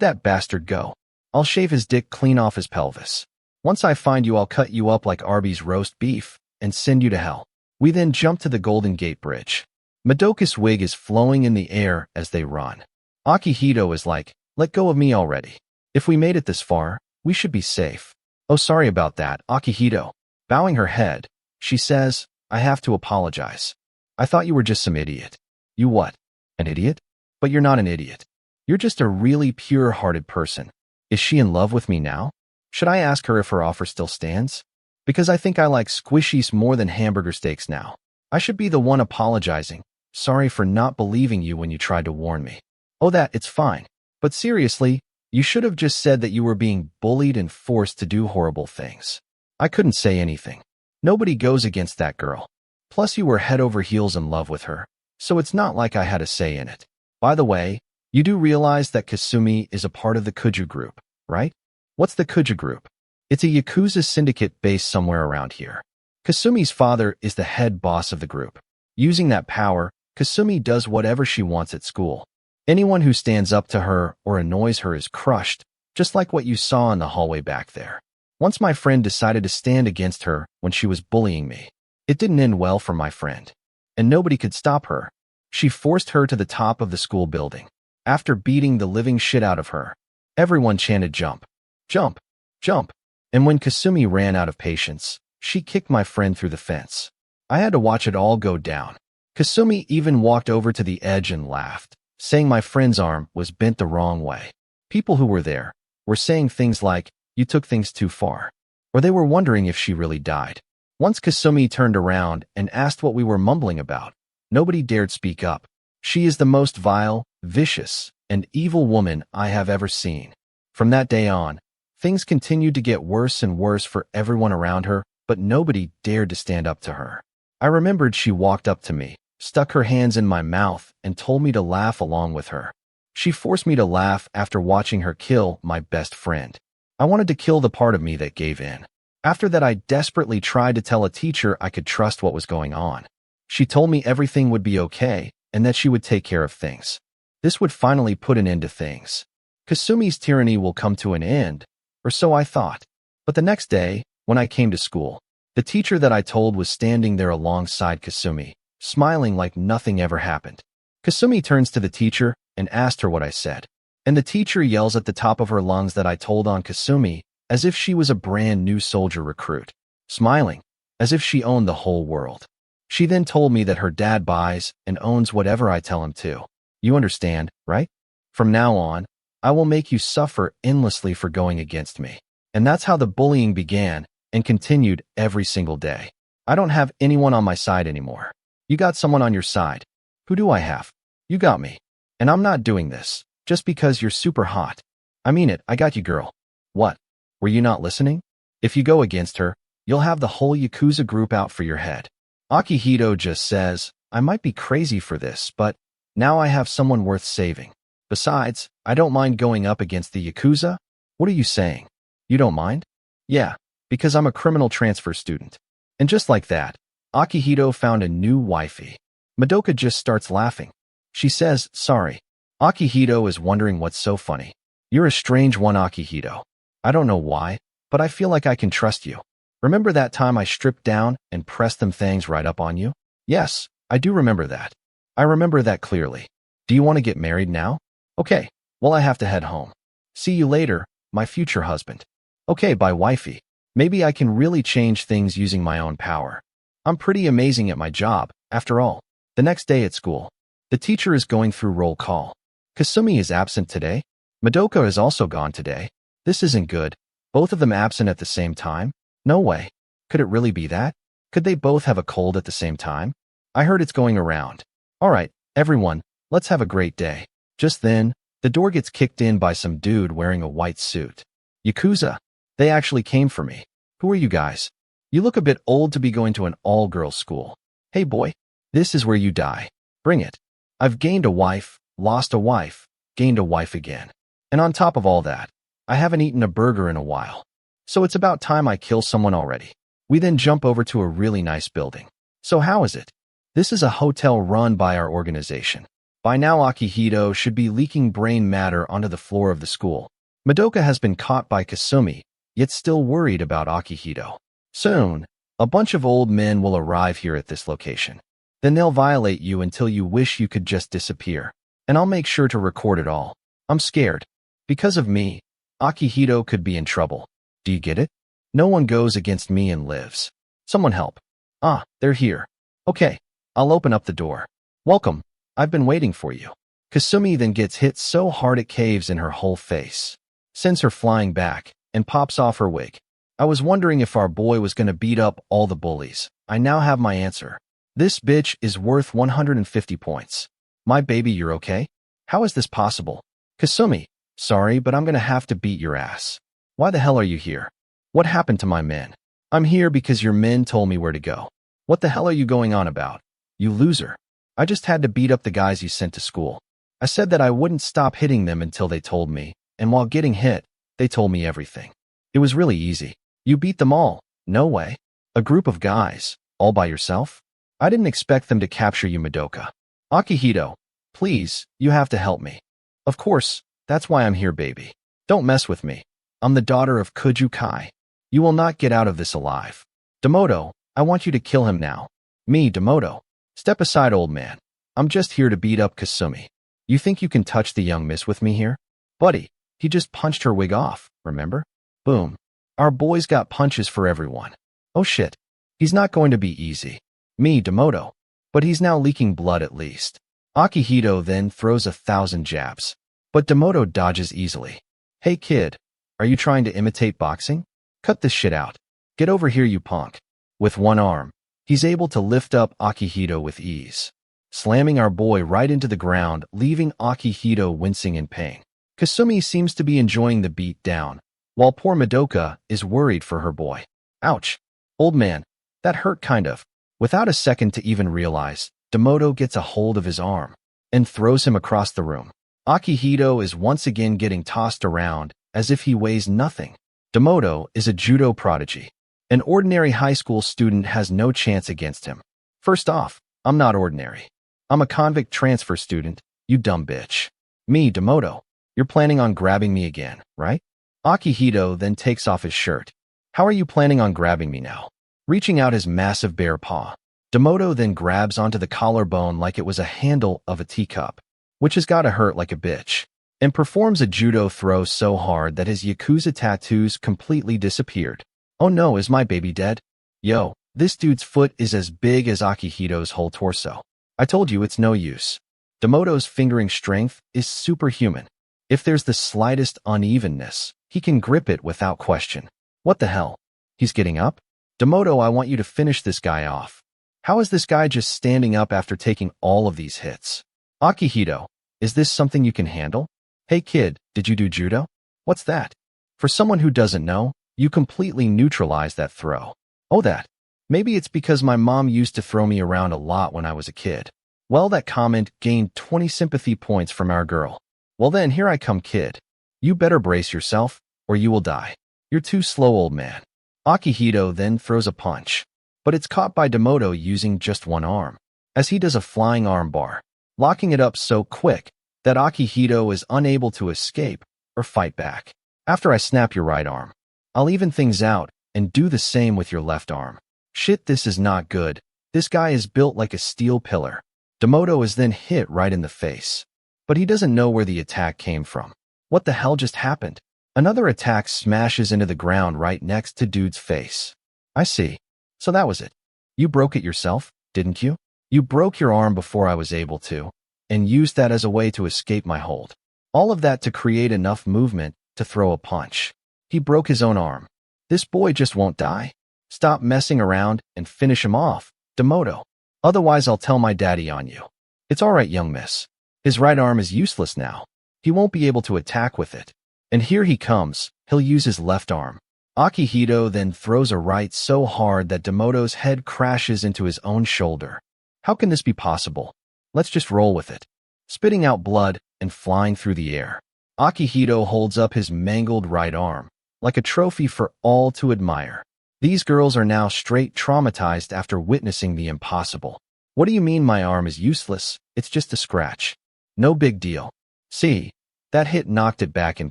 Speaker 1: that bastard go? I'll shave his dick clean off his pelvis. Once I find you, I'll cut you up like Arby's roast beef and send you to hell. We then jump to the Golden Gate Bridge. Madoka's wig is flowing in the air as they run. Akihito is like, let go of me already. If we made it this far, we should be safe. Oh, sorry about that, Akihito. Bowing her head, she says, I have to apologize. I thought you were just some idiot. You what? An idiot? But you're not an idiot. You're just a really pure-hearted person. Is she in love with me now? Should I ask her if her offer still stands? Because I think I like squishies more than hamburger steaks now. I should be the one apologizing. Sorry for not believing you when you tried to warn me. Oh, it's fine. But seriously, you should have just said that you were being bullied and forced to do horrible things. I couldn't say anything. Nobody goes against that girl. Plus, you were head over heels in love with her, so it's not like I had a say in it. By the way, you do realize that Kasumi is a part of the Kuju group, right? What's the Kuju group? It's a Yakuza syndicate based somewhere around here. Kasumi's father is the head boss of the group. Using that power, Kasumi does whatever she wants at school. Anyone who stands up to her or annoys her is crushed, just like what you saw in the hallway back there. Once my friend decided to stand against her when she was bullying me. It didn't end well for my friend. And nobody could stop her. She forced her to the top of the school building. After beating the living shit out of her, everyone chanted jump, jump, jump. And when Kasumi ran out of patience, she kicked my friend through the fence. I had to watch it all go down. Kasumi even walked over to the edge and laughed, saying my friend's arm was bent the wrong way. People who were there were saying things like, you took things too far. Or they were wondering if she really died. Once Kasumi turned around and asked what we were mumbling about, nobody dared speak up. She is the most vile, vicious, and evil woman I have ever seen. From that day on, things continued to get worse and worse for everyone around her, but nobody dared to stand up to her. I remembered she walked up to me, stuck her hands in my mouth, and told me to laugh along with her. She forced me to laugh after watching her kill my best friend. I wanted to kill the part of me that gave in. After that, I desperately tried to tell a teacher I could trust what was going on. She told me everything would be okay and that she would take care of things. This would finally put an end to things. Kasumi's tyranny will come to an end, or so I thought. But the next day, when I came to school, the teacher that I told was standing there alongside Kasumi, smiling like nothing ever happened. Kasumi turns to the teacher and asked her what I said. And the teacher yells at the top of her lungs that I told on Kasumi as if she was a brand new soldier recruit, smiling, as if she owned the whole world. She then told me that her dad buys and owns whatever I tell him to. You understand, right? From now on, I will make you suffer endlessly for going against me. And that's how the bullying began and continued every single day. I don't have anyone on my side anymore. You got someone on your side. Who do I have? You got me. And I'm not doing this just because you're super hot. I mean it, I got you, girl. What? Were you not listening? If you go against her, you'll have the whole Yakuza group out for your head. Akihito just says, I might be crazy for this, but now I have someone worth saving. Besides, I don't mind going up against the Yakuza. What are you saying? You don't mind? Yeah, because I'm a criminal transfer student. And just like that, Akihito found a new wifey. Madoka just starts laughing. She says, sorry. Akihito is wondering what's so funny. You're a strange one, Akihito. I don't know why, but I feel like I can trust you. Remember that time I stripped down and pressed them things right up on you? Yes, I do remember that. I remember that clearly. Do you want to get married now? Okay, well I have to head home. See you later, my future husband. Okay, bye wifey. Maybe I can really change things using my own power. I'm pretty amazing at my job, after all. The next day at school, the teacher is going through roll call. Kasumi is absent today. Madoka is also gone today. This isn't good. Both of them absent at the same time? No way. Could it really be that? Could they both have a cold at the same time? I heard it's going around. All right, everyone, let's have a great day. Just then, the door gets kicked in by some dude wearing a white suit. Yakuza. They actually came for me. Who are you guys? You look a bit old to be going to an all-girls school. Hey boy, this is where you die. Bring it. I've gained a wife, lost a wife, gained a wife again. And on top of all that, I haven't eaten a burger in a while. So it's about time I kill someone already. We then jump over to a really nice building. So how is it? This is a hotel run by our organization. By now Akihito should be leaking brain matter onto the floor of the school. Madoka has been caught by Kasumi, yet still worried about Akihito. Soon, a bunch of old men will arrive here at this location. Then they'll violate you until you wish you could just disappear. And I'll make sure to record it all. I'm scared. Because of me, Akihito could be in trouble. Do you get it? No one goes against me and lives. Someone help. Ah, they're here. Okay, I'll open up the door. Welcome. I've been waiting for you. Kasumi then gets hit so hard it caves in her whole face. Sends her flying back and pops off her wig. I was wondering if our boy was going to beat up all the bullies. I now have my answer. This bitch is worth 150 points. My baby, you're okay? How is this possible? Kasumi, sorry, but I'm going to have to beat your ass. Why the hell are you here? What happened to my men? I'm here because your men told me where to go. What the hell are you going on about? You loser. I just had to beat up the guys you sent to school. I said that I wouldn't stop hitting them until they told me, and while getting hit, they told me everything. It was really easy. You beat them all. No way. A group of guys, all by yourself? I didn't expect them to capture you, Madoka. Akihito, please, you have to help me. Of course, that's why I'm here, baby. Don't mess with me. I'm the daughter of Kuju Kai. You will not get out of this alive. Demoto, I want you to kill him now. Me, Demoto. Step aside, old man. I'm just here to beat up Kasumi. You think you can touch the young miss with me here? Buddy, he just punched her wig off, remember? Boom. Our boy's got punches for everyone. Oh shit. He's not going to be easy. Me, Demoto. But he's now leaking blood at least. Akihito then throws 1,000 jabs. But Demoto dodges easily. Hey kid, are you trying to imitate boxing? Cut this shit out. Get over here, you punk. With one arm, he's able to lift up Akihito with ease, slamming our boy right into the ground, leaving Akihito wincing in pain. Kasumi seems to be enjoying the beat down, while poor Madoka is worried for her boy. Ouch. Old man, that hurt kind of. Without a second to even realize, Demoto gets a hold of his arm and throws him across the room. Akihito is once again getting tossed around as if he weighs nothing. Demoto is a judo prodigy. An ordinary high school student has no chance against him. First off, I'm not ordinary. I'm a convict transfer student, you dumb bitch. Me, Demoto. You're planning on grabbing me again, right? Akihito then takes off his shirt. How are you planning on grabbing me now? Reaching out his massive bare paw, Demoto then grabs onto the collarbone like it was a handle of a teacup, which has gotta hurt like a bitch, and performs a judo throw so hard that his Yakuza tattoos completely disappeared. Oh no, is my baby dead? Yo, this dude's foot is as big as Akihito's whole torso. I told you it's no use. Demoto's fingering strength is superhuman. If there's the slightest unevenness, he can grip it without question. What the hell? He's getting up? Demoto, I want you to finish this guy off. How is this guy just standing up after taking all of these hits? Akihito, is this something you can handle? Hey kid, did you do judo? What's that? For someone who doesn't know, you completely neutralized that throw. Oh that. Maybe it's because my mom used to throw me around a lot when I was a kid. Well, that comment gained 20 sympathy points from our girl. Well then, here I come, kid. You better brace yourself, or you will die. You're too slow, old man. Akihito then throws a punch, but it's caught by Demoto using just one arm, as he does a flying arm bar, locking it up so quick that Akihito is unable to escape or fight back. After I snap your right arm, I'll even things out and do the same with your left arm. Shit, this is not good. This guy is built like a steel pillar. Demoto is then hit right in the face, but he doesn't know where the attack came from. What the hell just happened? Another attack smashes into the ground right next to dude's face. I see. So that was it. You broke it yourself, didn't you? You broke your arm before I was able to, and used that as a way to escape my hold. All of that to create enough movement to throw a punch. He broke his own arm. This boy just won't die. Stop messing around and finish him off, Demoto. Otherwise I'll tell my daddy on you. It's all right, young miss. His right arm is useless now. He won't be able to attack with it. And here he comes. He'll use his left arm. Akihito then throws a right so hard that Demoto's head crashes into his own shoulder. How can this be possible? Let's just roll with it. spitting out blood and flying through the air. Akihito holds up his mangled right arm, like a trophy for all to admire. These girls are now straight traumatized after witnessing the impossible. What do you mean my arm is useless? It's just a scratch. No big deal. See, that hit knocked it back in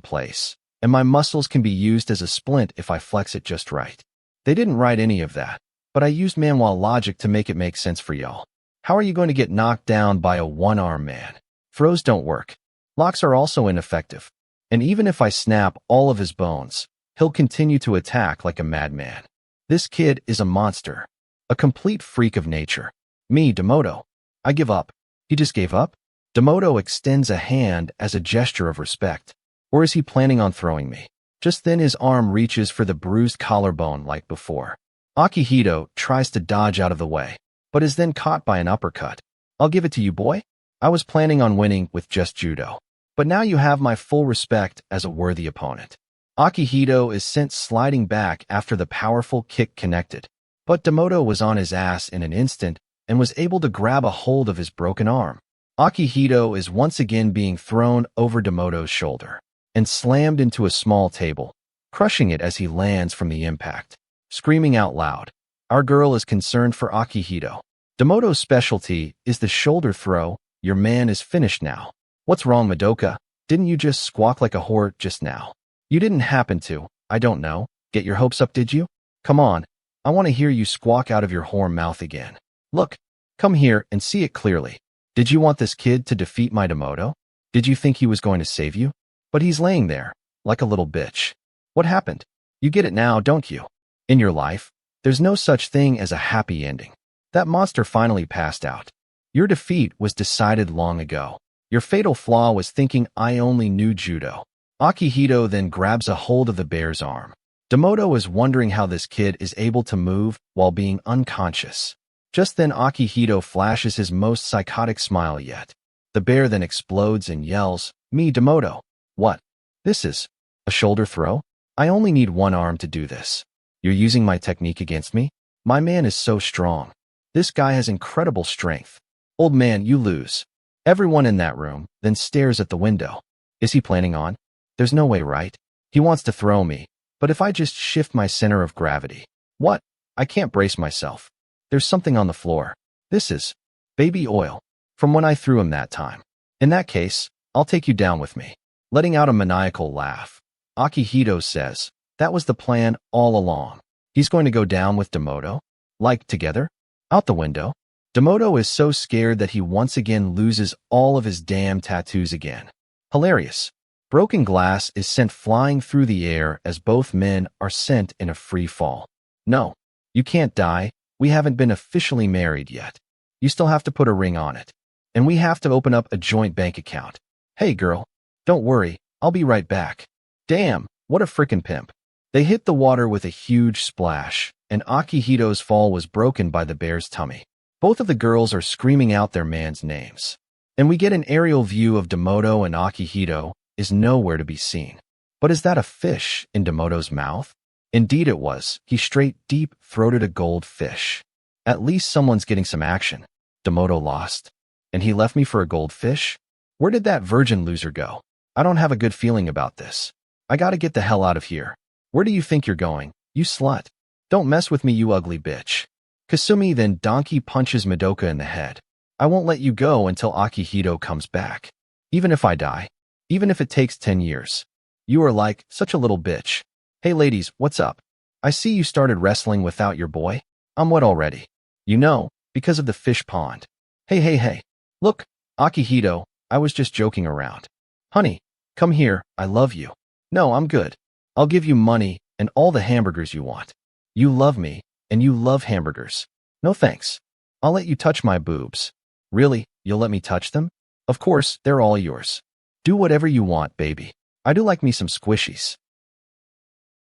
Speaker 1: place, and my muscles can be used as a splint if I flex it just right. They didn't write any of that, but I used Manhwa logic to make it make sense for y'all. How are you going to get knocked down by a one-arm man? Throws don't work. Locks are also ineffective. And even if I snap all of his bones, he'll continue to attack like a madman. This kid is a monster. A complete freak of nature. Me, Demoto. I give up. He just gave up? Demoto extends a hand as a gesture of respect. Or is he planning on throwing me? Just then his arm reaches for the bruised collarbone like before. Akihito tries to dodge out of the way, but is then caught by an uppercut. I'll give it to you, boy. I was planning on winning with just judo. But now you have my full respect as a worthy opponent. Akihito is sent sliding back after the powerful kick connected. But Demoto was on his ass in an instant and was able to grab a hold of his broken arm. Akihito is once again being thrown over Demoto's shoulder and slammed into a small table, crushing it as he lands from the impact. Screaming out loud, our girl is concerned for Akihito. Demoto's specialty is the shoulder throw. Your man is finished now. What's wrong, Madoka? Didn't you just squawk like a whore just now? You didn't happen to, I don't know, get your hopes up, did you? Come on, I want to hear you squawk out of your whore mouth again. Look, come here and see it clearly. Did you want this kid to defeat my Demoto? Did you think he was going to save you? But he's laying there, like a little bitch. What happened? You get it now, don't you? In your life, there's no such thing as a happy ending. That monster finally passed out. Your defeat was decided long ago. Your fatal flaw was thinking I only knew judo. Akihito then grabs a hold of the bear's arm. Demoto is wondering how this kid is able to move while being unconscious. Just then Akihito flashes his most psychotic smile yet. The bear then explodes and yells, "Me, Demoto." What? This is a shoulder throw? I only need one arm to do this. You're using my technique against me? My man is so strong. This guy has incredible strength. Old man, you lose. Everyone in that room then stares at the window. Is he planning on? There's no way, right? He wants to throw me, but if I just shift my center of gravity. What? I can't brace myself. There's something on the floor. This is baby oil from when I threw him that time. In that case, I'll take you down with me. Letting out a maniacal laugh, Akihito says, that was the plan all along. He's going to go down with Demoto? Like, together? Out the window? Demoto is so scared that he once again loses all of his damn tattoos again. Hilarious. Broken glass is sent flying through the air as both men are sent in a free fall. No, you can't die. We haven't been officially married yet. You still have to put a ring on it. And we have to open up a joint bank account. Hey girl, don't worry, I'll be right back. Damn, what a frickin' pimp. They hit the water with a huge splash, and Akihito's fall was broken by the bear's tummy. Both of the girls are screaming out their man's names. And we get an aerial view of Demoto, and Akihito is nowhere to be seen. But is that a fish in Demoto's mouth? Indeed it was. He straight deep-throated a goldfish. At least someone's getting some action. Demoto lost. And he left me for a goldfish? Where did that virgin loser go? I don't have a good feeling about this. I gotta get the hell out of here. Where do you think you're going, you slut? Don't mess with me, you ugly bitch. Kasumi then donkey punches Madoka in the head. I won't let you go until Akihito comes back. Even if I die. Even if it takes 10 years. You are like such a little bitch. Hey ladies, what's up? I see you started wrestling without your boy. I'm wet already. You know, because of the fish pond. Hey. Look, Akihito, I was just joking around. Honey, come here, I love you. No, I'm good. I'll give you money and all the hamburgers you want. You love me, and you love hamburgers. No thanks. I'll let you touch my boobs. Really, you'll let me touch them? Of course, they're all yours. Do whatever you want, baby. I do like me some squishies.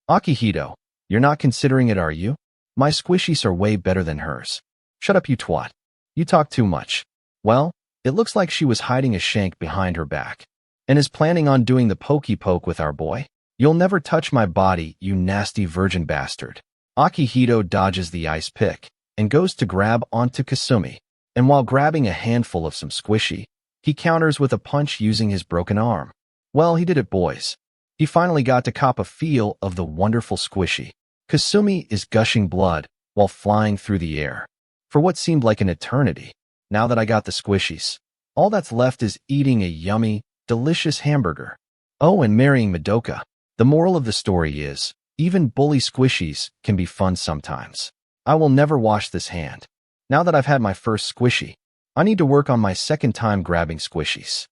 Speaker 1: Akihito, you're not considering it, are you? My squishies are way better than hers. Shut up, you twat. You talk too much. Well, it looks like she was hiding a shank behind her back and is planning on doing the pokey poke with our boy. You'll never touch my body, you nasty virgin bastard. Akihito dodges the ice pick and goes to grab onto Kasumi. And while grabbing a handful of some squishy, He counters with a punch using his broken arm. Well, he did it, boys. He finally got to cop a feel of the wonderful squishy. Kasumi is gushing blood while flying through the air for what seemed like an eternity. Now that I got the squishies, all that's left is eating a yummy, delicious hamburger. Oh, and marrying Madoka. The moral of the story is, even bully squishies can be fun sometimes. I will never wash this hand. Now that I've had my first squishy, I need to work on my second time grabbing squishies.